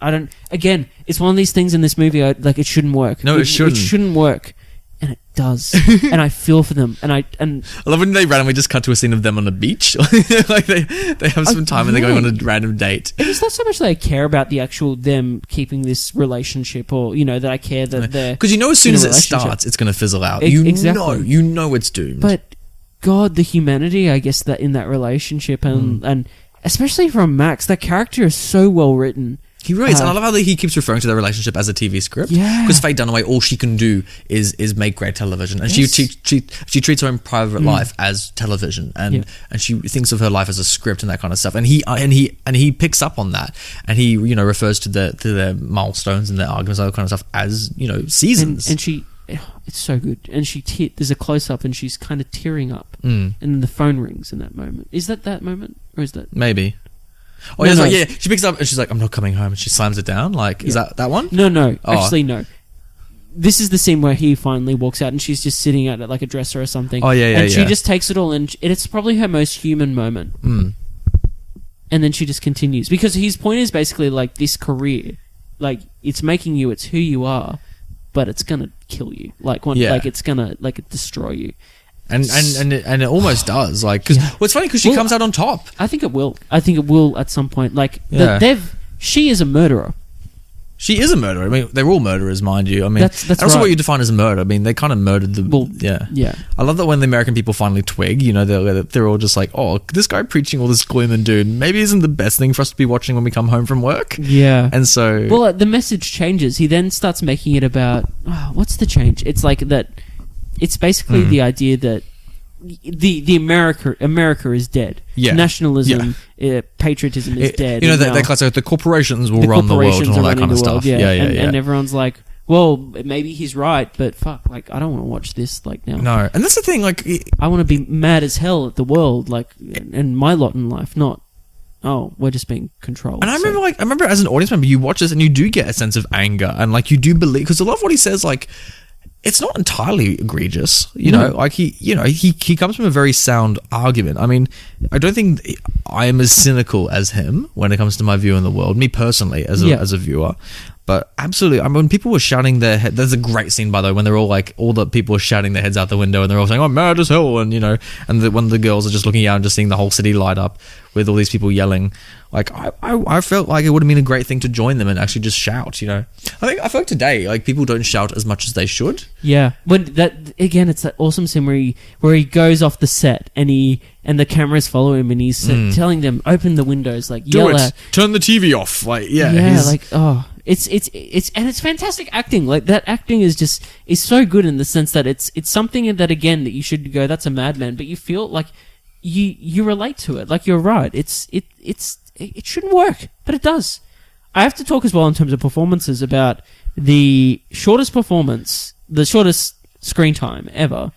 Again, it's one of these things in this movie, it shouldn't work. No, it shouldn't. It shouldn't work. And it does. And I feel for them. And I love when they randomly just cut to a scene of them on the beach. Like they have some time and they're going on a random date. It's not so much that I care about the actual them keeping this relationship, or that I care that they're, because as soon as it starts, it's going to fizzle out. Exactly. You know it's doomed. But God, the humanity, I guess, that in that relationship and especially from Max, that character is so well written. He really is. And I love how he keeps referring to their relationship as a TV script. Yeah. Because Faye Dunaway, all she can do is make great television. And she treats her own private life as television. And she thinks of her life as a script and that kind of stuff. And he picks up on that. And he, refers to their milestones and their arguments and all that kind of stuff as, seasons. And she... It's so good. And there's a close-up and she's kind of tearing up. And then the phone rings in that moment. Is that moment? Or is that... Maybe. Oh, no. She picks it up and she's like, I'm not coming home. And she slams it down. Like, is that one? No. Actually, no. This is the scene where he finally walks out and she's just sitting at like a dresser or something. Oh, yeah. And she just takes it all and it's probably her most human moment. And then she just continues. Because his point is basically like this career, like it's making you, it's who you are, but it's going to kill you. Like it's going to like destroy you. And it almost does, like, because it's funny because she comes out on top. I think it will at some point. Like she is a murderer. She is a murderer. I mean, they're all murderers, mind you. I mean, that's also right. what you define as murder. I mean, they kind of murdered the. Well, yeah. I love that when the American people finally twig, they're all just like, oh, this guy preaching all this gloom and doom maybe isn't the best thing for us to be watching when we come home from work. Yeah. And so, well, the message changes. He then starts making it about what's the change? It's like that. It's basically the idea that the America is dead. Yeah. Nationalism, patriotism is dead. They class the corporations will run the world and all that kind of stuff. And everyone's like, well, maybe he's right, but fuck, like, I don't want to watch this, like, now. No, and that's the thing, like... I want to be mad as hell at the world, like, and my lot in life, not, we're just being controlled. And I remember as an audience member, you watch this and you do get a sense of anger, and, like, you do believe... Because a lot of what he says, like... It's not entirely egregious, like he comes from a very sound argument. I mean, I don't think I am as cynical as him when it comes to my view on the world, me personally as a viewer. But absolutely, I mean, when people were shouting their head, there's a great scene, by the way, when they're all like, all the people are shouting their heads out the window and they're all saying, I'm mad as hell. And, when the girls are just looking out and just seeing the whole city light up with all these people yelling. Like, I felt like it would have been a great thing to join them and actually just shout, I feel like today, like, people don't shout as much as they should. Yeah. When it's that awesome scene where he goes off the set and the cameras follow him and he's telling them, open the windows, like, yell out. Turn the TV off. Like, It's fantastic acting. Like, that acting is so good in the sense that it's something that, again, that you should go, that's a madman, but you feel like you relate to it. Like, you're right. It shouldn't work, but it does. I have to talk as well in terms of performances about the shortest screen time ever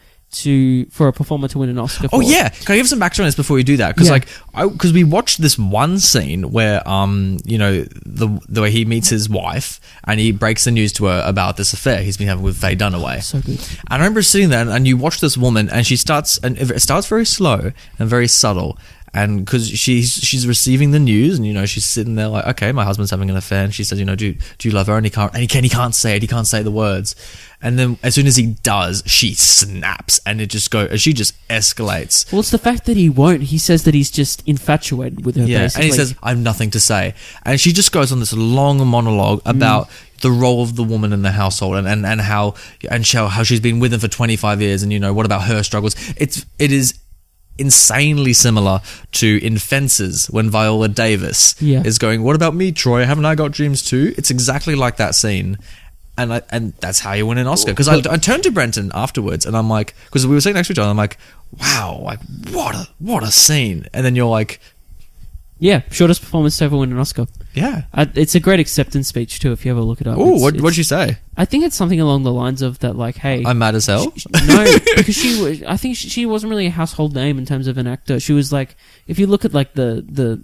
for a performer to win an Oscar for. Oh yeah, can I give some backstory on this before you do that? Because because we watched this one scene where the way he meets his wife and he breaks the news to her about this affair he's been having with Faye Dunaway. So good. And I remember sitting there and you watch this woman and it starts very slow and very subtle. And because she's receiving the news, and she's sitting there like, okay, my husband's having an affair, and she says, do you love her? And he can't say it. He can't say the words. And then as soon as he does, she snaps, and she just escalates. Well, it's the fact that he won't. He says that he's just infatuated with her. Yeah, basically. And he says, I have nothing to say, and she just goes on this long monologue about the role of the woman in the household and how she's been with him for 25 years, and what about her struggles? It is insanely similar to in Fences when Viola Davis is going, what about me, Troy? Haven't I got dreams too? It's exactly like that scene. And that's how you win an Oscar. Because I turned to Brenton afterwards and I'm like, because we were sitting next to each other, I'm like, wow, like what a scene. And then you're like, yeah, shortest performance to ever win an Oscar. Yeah. It's a great acceptance speech too, if you ever look it up. Oh, what'd you say? I think it's something along the lines of that, like, hey, I'm mad as hell. No, because she wasn't really a household name in terms of an actor. She was like, if you look at like the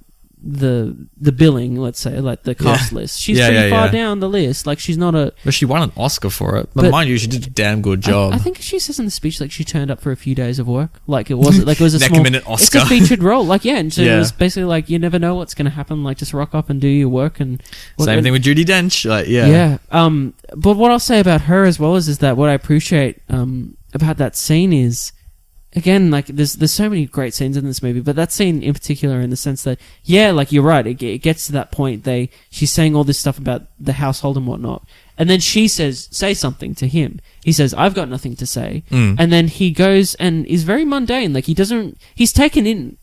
billing, let's say, like the cast list, she's pretty far down the list. Like, she's not a... But she won an Oscar for it. But mind you, she did a damn good job. I think she says in the speech, like, she turned up for a few days of work. Like, it was a small... minute Oscar. It's a featured role. Like, yeah, and so it was basically like, you never know what's going to happen. Like, just rock up and do your work. And same thing with Judi Dench. Like, yeah. But what I'll say about her as well is that what I appreciate about that scene is... Again, like, there's so many great scenes in this movie, but that scene in particular, in the sense that, like, you're right, it gets to that point. She's saying all this stuff about the household and whatnot, and then she says, say something to him. He says, I've got nothing to say, and then he goes and is very mundane. Like, he's taken in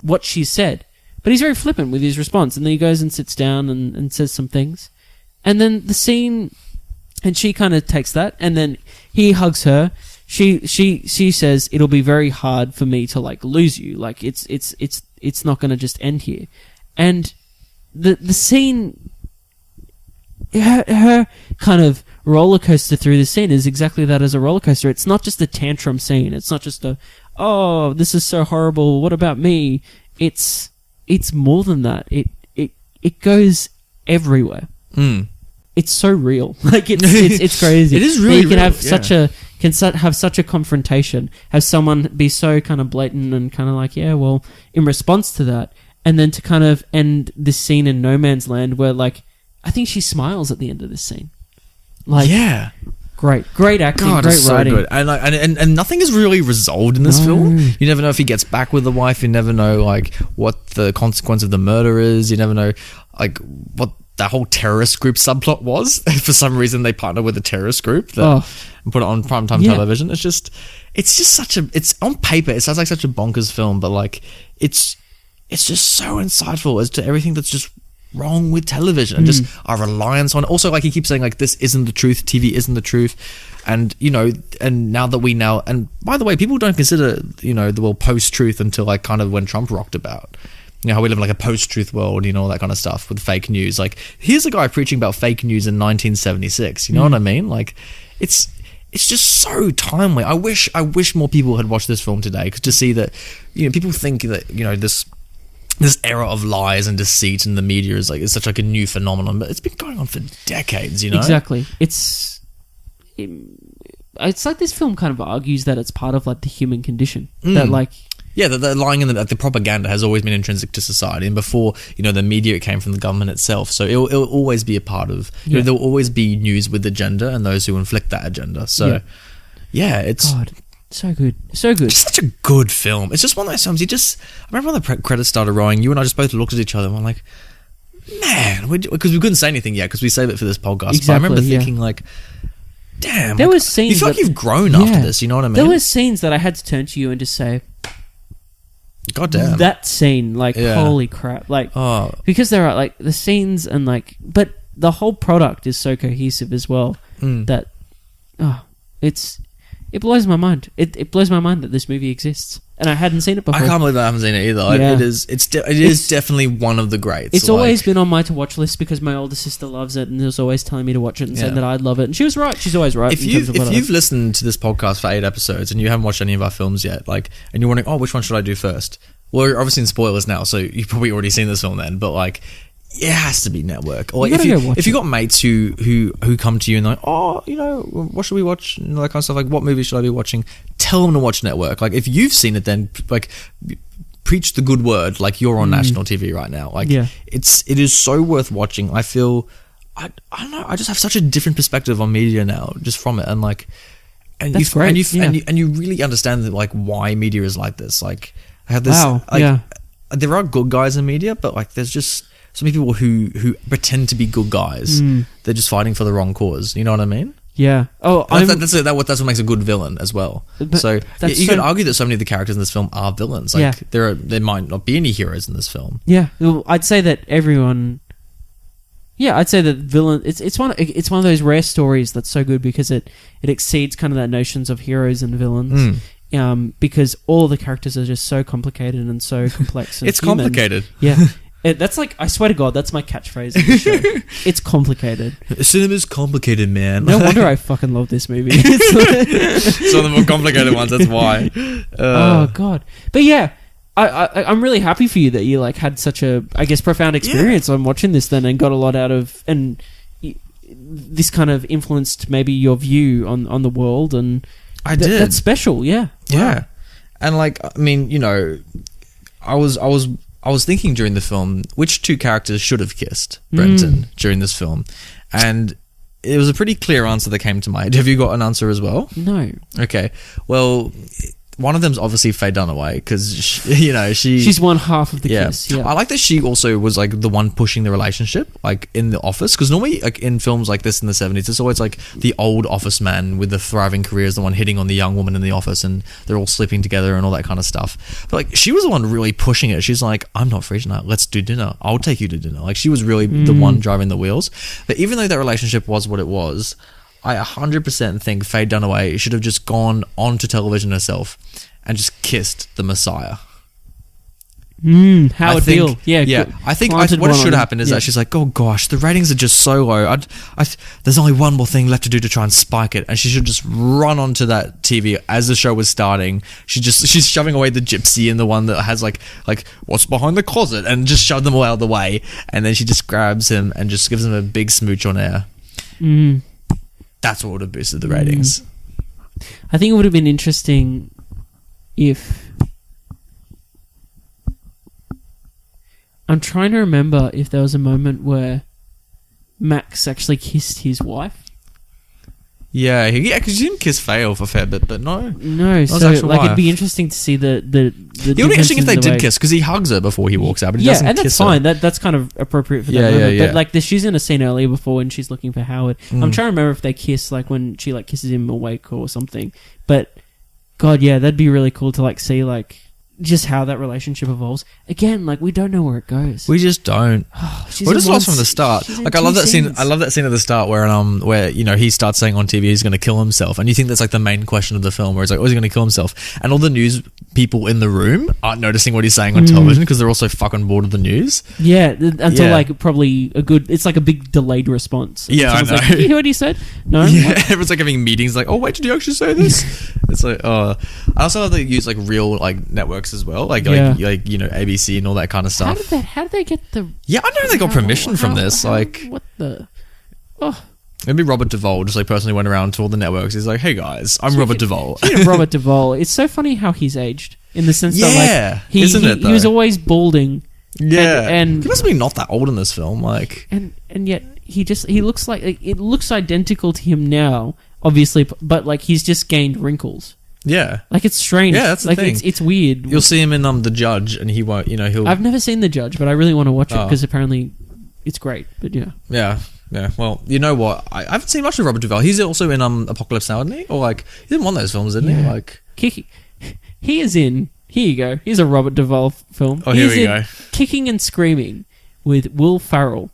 what she said, But he's very flippant with his response, and then he goes and sits down and says some things. And then the scene, and she kind of takes that, and then he hugs her. She says, it'll be very hard for me to, like, lose you. Like, it's not going to just end here. And the scene, her kind of roller coaster through the scene is exactly that, as a roller coaster. It's not just a tantrum scene. It's not just oh, this is so horrible, what about me? It's more than that. It goes everywhere. It's so real. Like, it's crazy. It is really you can real, have such a confrontation, have someone be so kind of blatant and kind of like, yeah, well, in response to that, and then to kind of end this scene in No Man's Land where, like, I think she smiles at the end of this scene. Like, yeah. Great acting, God, great it's so writing. good. And nothing is really resolved in this film. You never know if he gets back with the wife. You never know, like, what the consequence of the murder is. You never know, like, what that whole terrorist group subplot was. For some reason, they partnered with a terrorist group and put it on primetime television. It's just such a. It's on paper, it sounds like such a bonkers film, but, like, it's just so insightful as to everything that's just wrong with television and just our reliance on it. Also, like, he keeps saying, like, this isn't the truth, TV isn't the truth, and, you know, and now that we now, and by the way, people don't consider, you know, the world post-truth until, like, kind of when Trump rocked about, you know, how we live in, like, a post-truth world, you know, all that kind of stuff with fake news. Like, here's a guy preaching about fake news in 1976, you know what I mean? Like, it's just so timely. I wish more people had watched this film today, to see that, you know, people think that, you know, this era of lies and deceit in the media is such like a new phenomenon, but it's been going on for decades, you know? Exactly. It's like this film kind of argues that it's part of, like, the human condition. That, like... Yeah, the lying and the propaganda has always been intrinsic to society, and before, you know, the media, it came from the government itself, so it'll always be a part of... You know, there'll always be news with agenda and those who inflict that agenda, so... Yeah, it's... God. So good. So good. Just such a good film. It's just one of those films I remember when the credits started rolling, you and I just both looked at each other and were like, man, because we couldn't say anything yet because we saved it for this podcast. Exactly, but I remember thinking, like, damn. There was scenes you feel like you've grown after this, you know what I mean? There were scenes that I had to turn to you and just say, God damn. that scene, like, holy crap. Like, because there are, like, the scenes and, like, but the whole product is so cohesive as well that, it blows my mind. It blows my mind that this movie exists, and I hadn't seen it before. I can't believe I haven't seen it either. Yeah. It is definitely one of the greats. It's always been on my to watch list because my older sister loves it and was always telling me to watch it and saying that I'd love it, and she was right. She's always right. If you've listened to this podcast for 8 episodes and you haven't watched any of our films yet, like, and you're wondering, oh, which one should I do first? Well, you're obviously in spoilers now, so you've probably already seen this film then, but, like, it has to be Network. Or if you got mates who come to you and they're like, oh, you know, what should we watch? And that kind of stuff. Like, what movie should I be watching? Tell them to watch Network. Like, if you've seen it, then, like, preach the good word. Like, you're on national TV right now. Like, it is so worth watching. I feel, I don't know, I just have such a different perspective on media now, just from it. And, like, and that's great. And you really understand that, like, why media is like this. Like, I have this. There are good guys in media, but, like, there's just so many people who pretend to be good guys. They're just fighting for the wrong cause. You know what I mean? Yeah. Oh, that's what makes a good villain as well. So you could argue that so many of the characters in this film are villains. Like, there might not be any heroes in this film. Yeah. Well, I'd say that everyone. Yeah, I'd say that villain. It's one of those rare stories that's so good because it exceeds kind of that notions of heroes and villains. Because all the characters are just so complicated and so complex. And it's complicated. Yeah. That's like, I swear to God, that's my catchphrase in the show. It's complicated. Cinema's complicated, man. No wonder I fucking love this movie. It's one of the more complicated ones, that's why. Oh, God. But yeah, I'm really happy for you that you, like, had such a, I guess, profound experience on watching this then and got a lot out of, and this kind of influenced maybe your view on the world, and I did. That's special, yeah. Yeah. Wow. And, like, I mean, you know, I was thinking during the film which two characters should have kissed Brenton during this film, and it was a pretty clear answer that came to mind. Have you got an answer as well? No. Okay. Well, one of them's obviously Faye Dunaway because she's one half of the kiss. Yeah, I like that she also was like the one pushing the relationship, like in the office, because normally like in films like this in the 70s, it's always like the old office man with the thriving career is the one hitting on the young woman in the office, and they're all sleeping together and all that kind of stuff. But like she was the one really pushing it. She's like, I'm not free tonight. Let's do dinner. I'll take you to dinner. Like she was really the one driving the wheels. But even though that relationship was what it was, I 100% think Faye Dunaway should have just gone onto television herself and just kissed the Messiah. Howard Beale. Yeah. Yeah. I think what should happen is that she's like, oh gosh, the ratings are just so low. There's only one more thing left to do to try and spike it. And she should just run onto that TV as the show was starting. She's shoving away the gypsy and the one that has like what's behind the closet, and just shove them all out of the way. And then she just grabs him and just gives him a big smooch on air. That's what would have boosted the ratings. I think it would have been interesting if... I'm trying to remember if there was a moment where Max actually kissed his wife. Yeah, because you didn't kiss Faye off a fair bit, but no. No, so like it'd be interesting to see the it would be interesting if they did kiss, because he hugs her before he walks out, but he doesn't kiss her. Yeah, and that's fine. That's kind of appropriate for that moment. But like, she's in a scene earlier before when she's looking for Howard. I'm trying to remember if they kiss, like when she like kisses him awake or something. But God, yeah, that'd be really cool to like see like just how that relationship evolves. Again, like we don't know where it goes. We just don't. We're just lost from the start. Like I love that scene. I love that scene at the start where he starts saying on TV he's going to kill himself, and you think that's like the main question of the film, where he's like, oh, is he going to kill himself? And all the news people in the room aren't noticing what he's saying on television because they're all so fucking bored of the news. Yeah, until like probably it's like a big delayed response. Yeah, I know. Like, you hear what he said? No. Yeah, everyone's like having meetings like, oh wait, did you actually say this? It's like, I also love they use like real like networks as well, like ABC and all that kind of stuff. How did they get the? Yeah, I know they got permission from this. Like, what the? Oh. Maybe Robert Duvall just like personally went around to all the networks. He's like, hey guys, I'm Robert Duvall. Robert Duvall. It's so funny how he's aged in the sense that like he was always balding. Yeah, and he must be not that old in this film. Like, and yet he looks like it looks identical to him now, obviously, but like he's just gained wrinkles. Yeah, like it's strange. Yeah, that's the like thing. It's weird. You'll see him in The Judge, and he won't. He'll. I've never seen The Judge, but I really want to watch it because apparently it's great. But yeah. Well, you know what? I haven't seen much of Robert Duvall. He's also in Apocalypse Now, isn't he? Or like he's in one of those films, isn't he? Like he is in. Here you go. Here's a Robert Duvall film. Oh, here we go. Kicking and Screaming with Will Ferrell.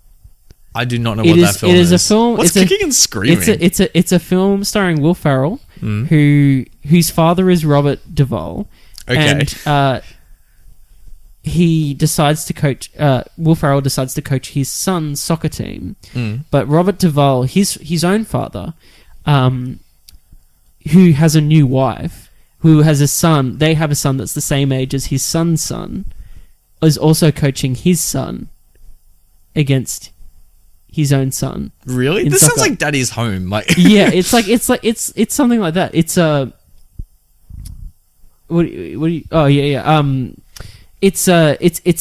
I do not know what that film is. It is a film. What's Kicking and Screaming? It's a film starring Will Ferrell, whose father is Robert Duvall. Okay. And he decides to coach. Will Ferrell decides to coach his son's soccer team, but Robert Duvall, his own father, who has a new wife, who has a son. They have a son that's the same age as his son's son, is also coaching his son against his own son. Really? This sounds like Daddy's Home. Like yeah, it's something like that. It's a what do you, oh yeah. It's like it's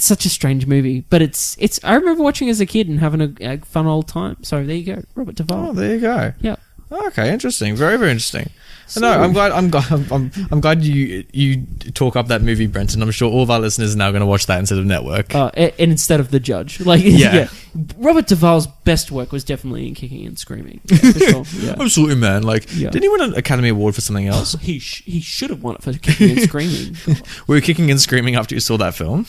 such a strange movie, but it's I remember watching as a kid and having a fun old time. So there you go, Robert Duvall. Oh, there you go. Yeah. Okay, interesting. Very, very interesting. So, no, I'm glad you talk up that movie, Brenton. I'm sure all of our listeners are now going to watch that instead of Network. And instead of The Judge. Like yeah. Robert Duvall's best work was definitely in Kicking and Screaming. Yeah, for sure. Yeah. Absolutely, man. Like, didn't he win an Academy Award for something else? He should have won it for Kicking and Screaming. Were you kicking and screaming after you saw that film?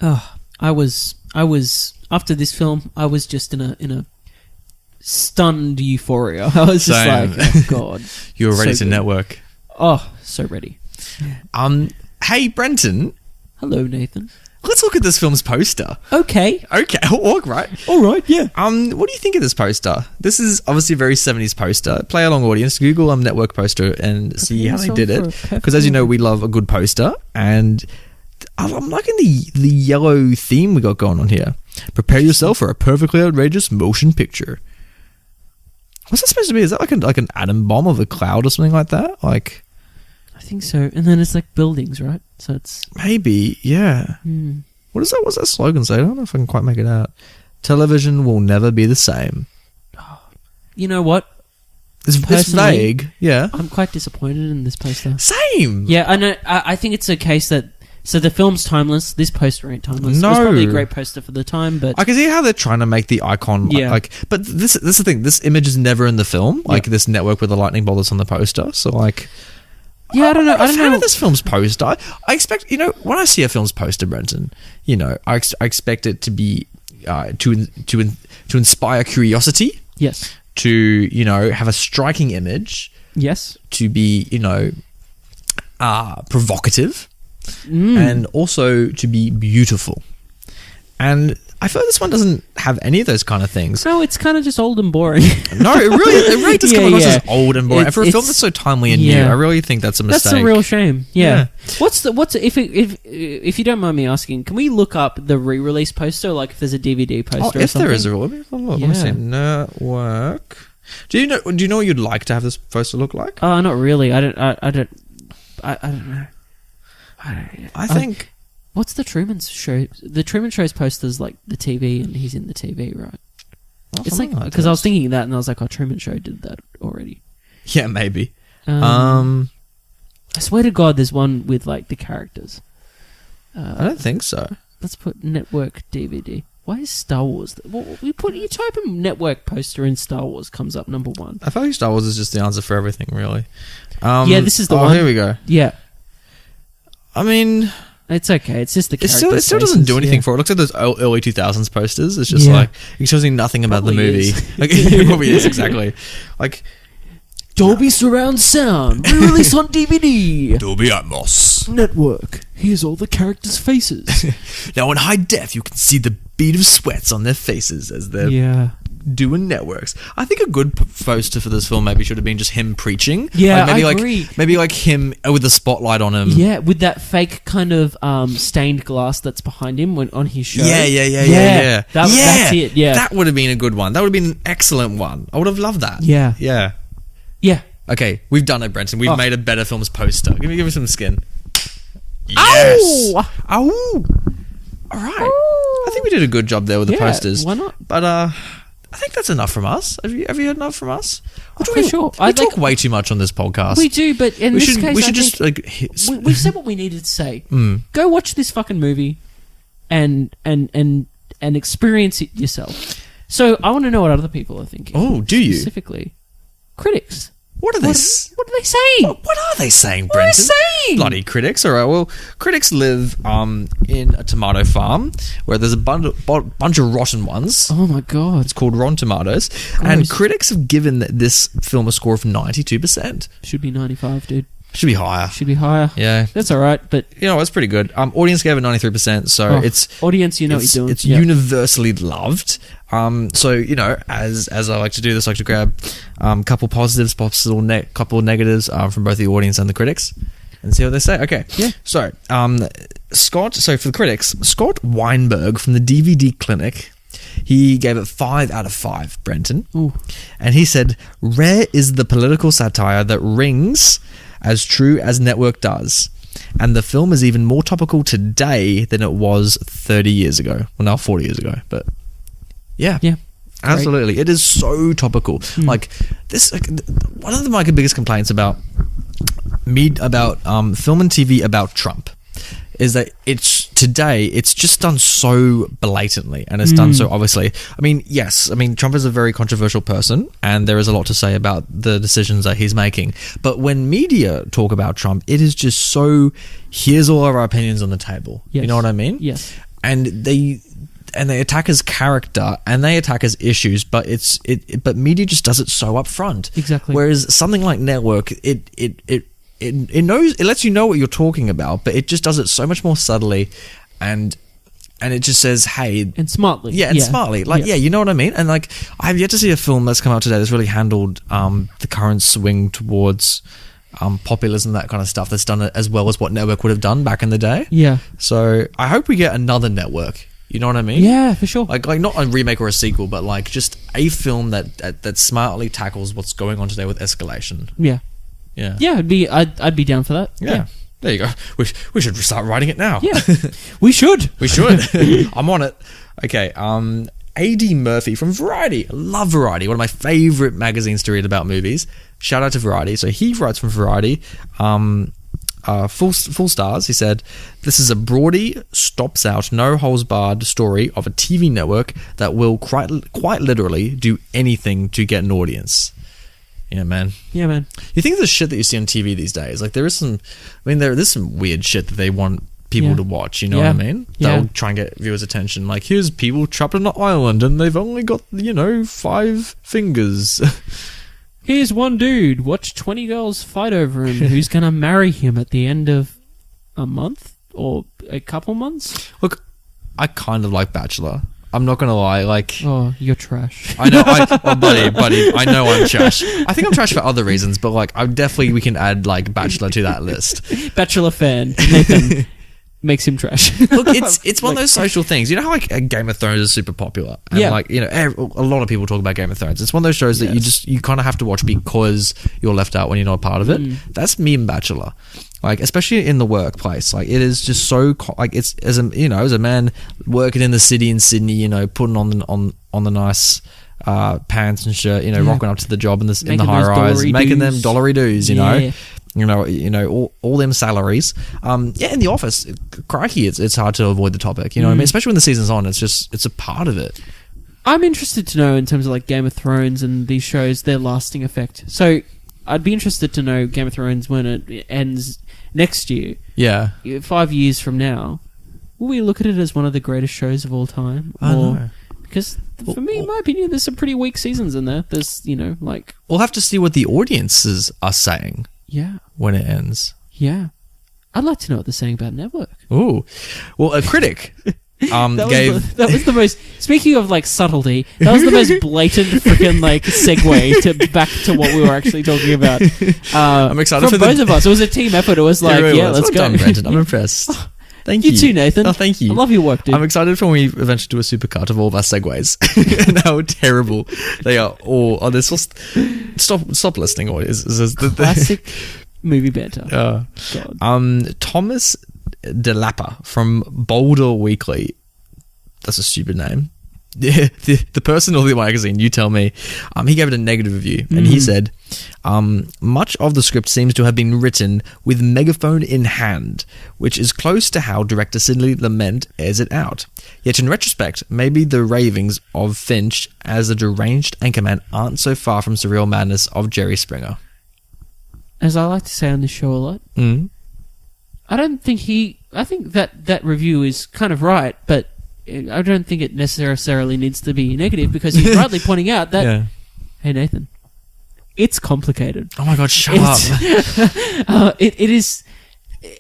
I was after this film. I was just in a stunned euphoria. I was just like, oh god, you were ready to Network. Oh, so ready. Hey, Brenton. Hello, Nathan. Let's look at this film's poster. Okay. All right. Yeah. What do you think of this poster? This is obviously a very 70s poster. Play along, audience. Google Network poster and see how they did it. Because as you know, we love a good poster, and I'm liking the yellow theme we got going on here. Prepare yourself for a perfectly outrageous motion picture. What's that supposed to be? Is that like an atom bomb of a cloud or something like that? Like, I think so. And then it's like buildings, right? So it's maybe, yeah. What is that? What's that slogan say? I don't know if I can quite make it out. Television will never be the same. You know what? It's Personally, vague. Yeah. I'm quite disappointed in this poster. Same. Yeah, I know. I think it's a case that so the film's timeless. This poster ain't timeless. No. It was probably a great poster for the time, but I can see how they're trying to make the icon like, but this is the thing. This image is never in the film. Like this network with the lightning bolt that's on the poster. So like, yeah, I don't know. I'm a fan of this film's poster. I expect, when I see a film's poster, Brenton, I expect it to be to inspire curiosity. Yes. To have a striking image. Yes. To be provocative. And also to be beautiful. And I feel like this one doesn't have any of those kind of things. No, it's kind of just old and boring. No, it really does come across as old and boring. And for a film that's so timely and new, I really think that's a mistake. That's a real shame. Yeah. What's if you don't mind me asking, can we look up the re-release poster, like if there's a DVD poster? If there is a let me see. Network. Do you know what you'd like to have this poster look like? Not really. I don't know. I think. What's the Truman Show? The Truman Show's poster's like the TV, and he's in the TV, right? It's like because I was thinking of that, and I was like, "Oh, Truman Show did that already." Yeah, maybe. I swear to God, there's one with like the characters. I don't think so. Let's put network DVD. Why is Star Wars? You type in network poster in Star Wars comes up number one. I feel like Star Wars is just the answer for everything, really. Yeah, this is the one. Here we go. Yeah. I mean, it's okay. It's just the characters. It still doesn't do anything for it. It looks like those early 2000s posters. It's just like it shows you nothing about the movie. Like it probably is exactly. Like Dolby Surround Sound re-release on DVD. Dolby Atmos Network. Here's all the characters' faces. Now in high def, you can see the bead of sweats on their faces as they're doing networks. I think a good poster for this film maybe should have been just him preaching. Yeah, maybe I agree. Maybe like him with the spotlight on him. Yeah, with that fake kind of stained glass that's behind him on his show. Yeah. That's it. Yeah, that would have been a good one. That would have been an excellent one. I would have loved that. Yeah. Okay, we've done it, Brenton. We've made a better film's poster. Give me some skin. Yes. Ow! All right. Ow. I think we did a good job there with the posters. Why not? But I think that's enough from us. Have you heard enough from us? For sure. We talk way too much on this podcast. We do, but in this case, we should just like we said what we needed to say. Go watch this fucking movie, and experience it yourself. So I want to know what other people are thinking. Oh, do you specifically? Critics. What are they saying? What are they saying, Brenton? What are they saying? Bloody critics. All right, well, critics live in a tomato farm where there's a bunch of rotten ones. Oh, my God. It's called Rotten Tomatoes. Gross. And critics have given this film a score of 92%. Should be 95, dude. Should be higher. Yeah. That's all right, but... it's pretty good. Audience gave it 93%, so it's... Audience, what you're doing. It's universally loved. So, as I like to do this, I like to grab couple positives, couple negatives from both the audience and the critics and see what they say. Okay. Yeah. So, for the critics, Scott Weinberg from the DVD Clinic, he gave it 5 out of 5, Brenton. Ooh. And he said, rare is the political satire that rings as true as Network does. And the film is even more topical today than it was 30 years ago. Well, now 40 years ago, but... Yeah, absolutely. Great. It is so topical. Like this, one of my biggest complaints about film and TV about Trump is that it's just done so blatantly and it's done so obviously. I mean, yes, Trump is a very controversial person and there is a lot to say about the decisions that he's making. But when media talk about Trump, it is just so, here's all of our opinions on the table. Yes. You know what I mean? Yes. And they attack his character and they attack his issues, but but media just does it so upfront. Exactly. Whereas something like Network, it knows, it lets you know what you're talking about, but it just does it so much more subtly, and it just says, hey, and smartly. Yeah, and smartly. Like, you know what I mean? And like, I've yet to see a film that's come out today that's really handled the current swing towards populism, that kind of stuff, that's done it as well as what Network would have done back in the day. Yeah. So I hope we get another Network. You know what I mean? Yeah, for sure. Like not a remake or a sequel, but like just a film that smartly tackles what's going on today with escalation. Yeah. Yeah. Yeah, I'd be down for that. Yeah. There you go. We should start writing it now. Yeah. We should. I'm on it. Okay. A.D. Murphy from Variety. I love Variety, one of my favorite magazines to read about movies. Shout out to Variety. So he writes from Variety. Full stars. He said, "This is a broady, stops out, no holes barred story of a TV network that will quite literally do anything to get an audience." Yeah, man. Yeah, man. You think of the shit that you see on TV these days? Like, there's some weird shit that they want people to watch. You know what I mean? They'll try and get viewers' attention. Like, here's people trapped on an island and they've only got 5 fingers. Here's one dude. Watch 20 girls fight over him. Who's gonna marry him at the end of a month or a couple months? Look, I kind of like Bachelor. I'm not gonna lie. Like, oh, you're trash. I know, buddy. I know I'm trash. I think I'm trash for other reasons, but like, we can add like Bachelor to that list. Bachelor fan Nathan makes him trash. Look, it's one of those social things. You know how like Game of Thrones is super popular, and like a lot of people talk about Game of Thrones. It's one of those shows that you kind of have to watch because you're left out when you're not a part of it. That's me and Bachelor. Like, especially in the workplace, like, it is just so like, it's as a man working in the city in Sydney, putting on the nice pants and shirt, rocking up to the job in the high rise, making them dollary dues, all them salaries. In the office, crikey, it's hard to avoid the topic, what I mean? Especially when the season's on, it's a part of it. I'm interested to know, in terms of like Game of Thrones and these shows, their lasting effect. So I'd be interested to know Game of Thrones when it ends next year. Yeah. 5 years from now, will we look at it as one of the greatest shows of all time? No. Because for me, in my opinion, there's some pretty weak seasons in there. There's, like... We'll have to see what the audiences are saying. Yeah. When it ends. Yeah. I'd like to know what they're saying about Network. Ooh. Well, a critic... that was the most. Speaking of like subtlety, that was the most blatant freaking like segue to back to what we were actually talking about. I'm excited for both of us. It was a team effort. It was like, let's go. Done, Brenton. I'm impressed. Thank you. You too, Nathan. Oh, thank you. I love your work, dude. I'm excited for when we eventually do a supercut of all of our segues and how terrible they are. All oh, this was stop listening. Or is the classic movie banter? Thomas DeLapper from Boulder Weekly. That's a stupid name. The person or the magazine, you tell me. He gave it a negative review, and he said, much of the script seems to have been written with megaphone in hand, which is close to how director Sidney Lumet airs it out. Yet in retrospect, maybe the ravings of Finch as a deranged anchorman aren't so far from surreal madness of Jerry Springer. As I like to say on this show a lot, I think that review is kind of right, but I don't think it necessarily needs to be negative, because he's rightly pointing out that, hey Nathan, it's complicated. Oh my god, shut up. It is,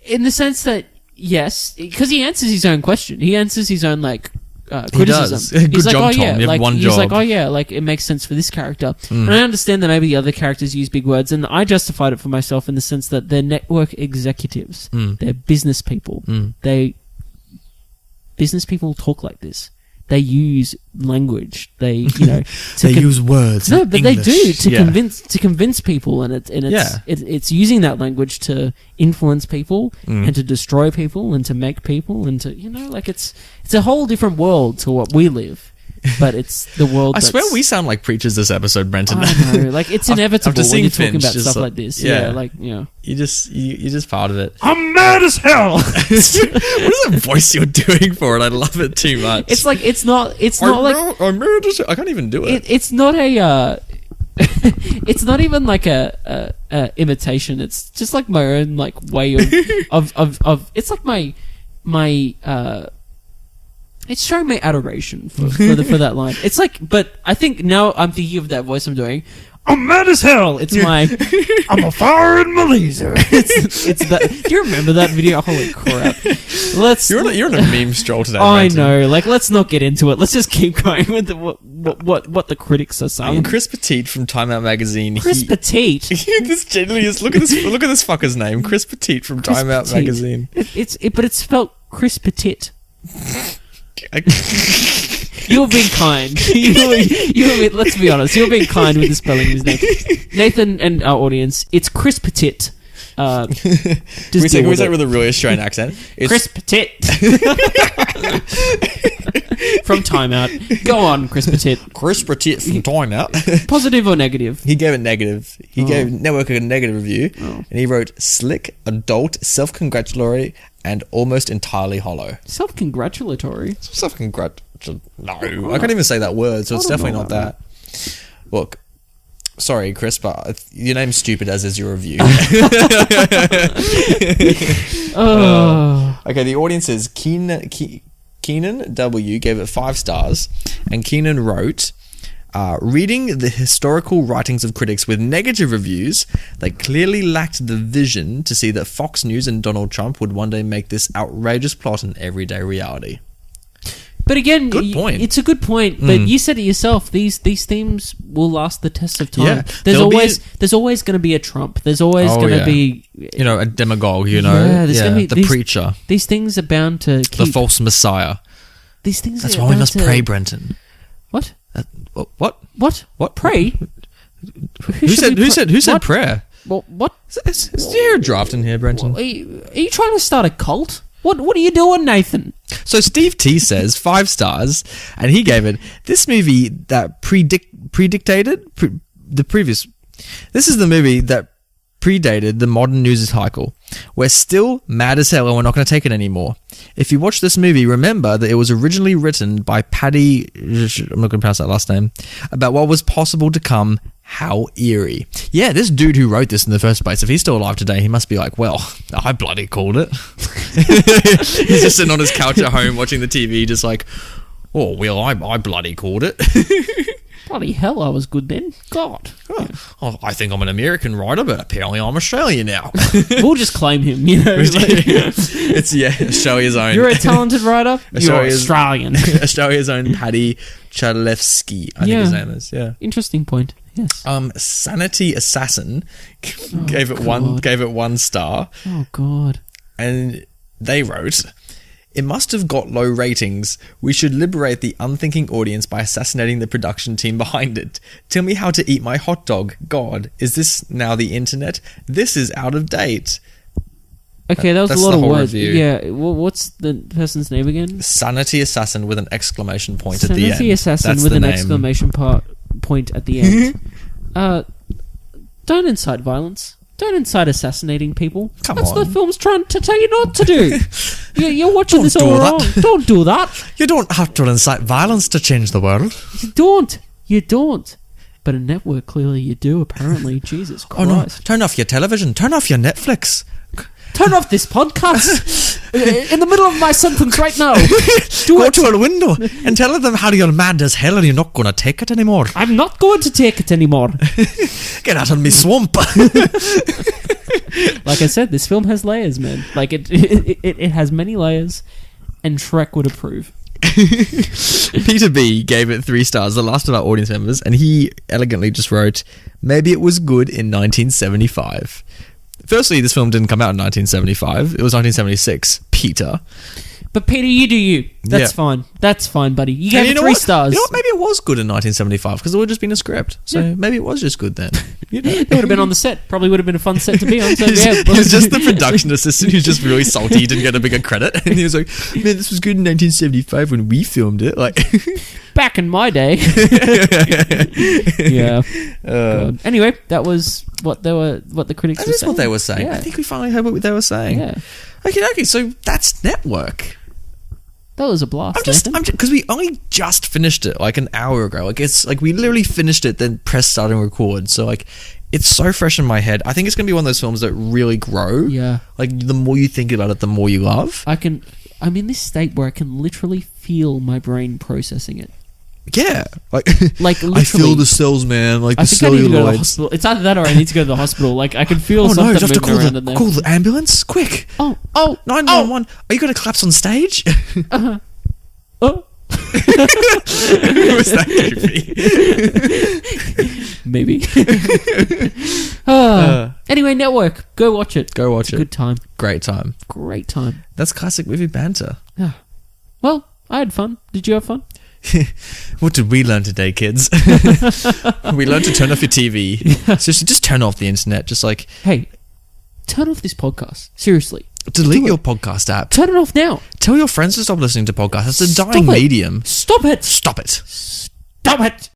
in the sense that, yes, because he answers his own question. He answers his own criticism. Good job, Tom. You have one job. He's like, oh yeah, like it makes sense for this character. And I understand that maybe the other characters use big words, and I justified it for myself in the sense that they're network executives. They're business people. Business people talk like this. They use language. They, they use words. No, but English. they do to convince people, and it's using that language to influence people and to destroy people and to make people and to it's a whole different world to what we live. But it's the world. I swear we sound like preachers this episode, Brenton. I know, like it's inevitable when you're talking about stuff like this. You're just part of it. I'm mad as hell. What is that voice you're doing for it? I love it too much. It's like I'm mad as hell. I can't even do it. It's not a. It's not even like a imitation. It's just like my own like way of. It's like my. It's showing my adoration for that line. It's like, but I think now I'm thinking of that voice I'm doing. I'm mad as hell. It's my, I'm a fire in my laser. It's that. Do you remember that video? Holy crap! You're on a meme stroll today. I know. Like, let's not get into it. Let's just keep going with what the critics are saying. Chris Petit from Time Out magazine. Chris Petit. This genuinely is. Look at this fucker's name. Chris Petit from Time Out magazine. But it's spelled Chris Petit. You're being kind. Let's be honest. You're being kind with the spelling of his name. Nathan and our audience, it's Chris Petit. We say it with a really Australian accent. Chris Petit. from Timeout. Go on, Chris Petit. Chris Petit from Timeout. Positive or negative? He gave it negative. He gave Network a negative review, and he wrote slick, adult, self-congratulatory, and almost entirely hollow. Self-congratulatory? No, I can't even say that word, so it's definitely not that. Look, sorry, Chris, but your name's stupid, as is your review. Okay, the audience is Keenan W gave it 5 stars, and Keenan wrote, reading the historical writings of critics with negative reviews, they clearly lacked the vision to see that Fox News and Donald Trump would one day make this outrageous plot an everyday reality. But again, good point. It's a good point. But you said it yourself. These themes will last the test of time. Yeah, there's always going to be a Trump. There's always going to be, a demagogue. There's going to be the preacher. These things are bound to keep, the false messiah. These things. That's why we must pray, Brenton. What? What? Pray? Who said prayer? Well, what? Is there a draft in here, Brenton? Are you trying to start a cult? What are you doing, Nathan? So Steve T says 5 stars, and he gave it this movie that This is the movie that predated the modern news cycle. We're still mad as hell, and we're not going to take it anymore. If you watch this movie, remember that it was originally written by Paddy. I'm not going to pronounce that last name. About what was possible to come. How eerie. Yeah, this dude who wrote this in the first place, if he's still alive today, he must be like, well, I bloody called it. He's just sitting on his couch at home watching the TV, just like, oh, well, I bloody called it. Bloody hell, I was good then. God. Oh, I think I'm an American writer, but apparently I'm Australian now. We'll just claim him, It's, Australia's own. You're a talented writer, you're Australian. Australia's own Paddy Chadlewski, I think his name is, Interesting point. Yes. Sanity Assassin gave it 1 star. Oh God. And they wrote, it must have got low ratings. We should liberate the unthinking audience by assassinating the production team behind it. Tell me how to eat my hot dog. God, is this now the internet? This is out of date. Okay, that was a lot of words. Review. Yeah, what's the person's name again? Sanity Assassin with an exclamation point at the end. Sanity Assassin with an exclamation point at the end. Don't incite violence. Don't incite assassinating people. That's what the film's trying to tell you not to do. You're watching this all wrong. Don't do that. You don't have to incite violence to change the world. You don't. But a network, clearly you do, apparently. Jesus Christ. Oh no, turn off your television. Turn off your Netflix. Turn off this podcast in the middle of my sentence right now. Go to a window and tell them how you're mad as hell and you're not going to take it anymore. I'm not going to take it anymore. Get out of me swamp. Like I said, this film has layers, man. Like it has many layers, and Shrek would approve. Peter B gave it 3 stars, the last of our audience members, and he elegantly just wrote, maybe it was good in 1975. Firstly, this film didn't come out in 1975. It was 1976. Peter. But Peter, you do you. That's fine. That's fine, buddy. You gave it 3 stars. You know what? Maybe it was good in 1975 because it would have just been a script. So maybe it was just good then. It would have been on the set. Probably would have been a fun set to be on. So it was just the production assistant who's just really salty. He didn't get a bigger credit. And he was like, man, this was good in 1975 when we filmed it. Like back in my day. Yeah. Anyway, that was what the critics were saying. That is what they were saying. Yeah. I think we finally heard what they were saying. Yeah. Okay, so that's Network. That was a blast. Because we only just finished it like an hour ago. Like it's like we literally finished it, then pressed start and record. So like it's so fresh in my head. I think it's gonna be one of those films that really grow. Yeah. Like the more you think about it, the more you love. I'm in this state where I can literally feel my brain processing it. Yeah, like literally. I feel the cells, man. Like I the think I need to go to the celluloids. hospital. It's either that or I need to go to the hospital. Like I can feel something no, you have to moving around in there. call the ambulance, quick! Oh, 911. Are you going to collapse on stage? Uh-huh. Who was that goofy? Maybe. Anyway, Network. Go watch it. Go watch it. Good time. Great time. Great time. That's classic movie banter. Well, I had fun. Did you have fun? What did we learn today, kids? We learned to turn off your TV. Seriously, just turn off the internet. Just like, hey, turn off this podcast. Seriously. Delete your podcast app. Turn it off now. Tell your friends to stop listening to podcasts. It's a dying Stop it. medium. Stop it. Stop it. Stop it.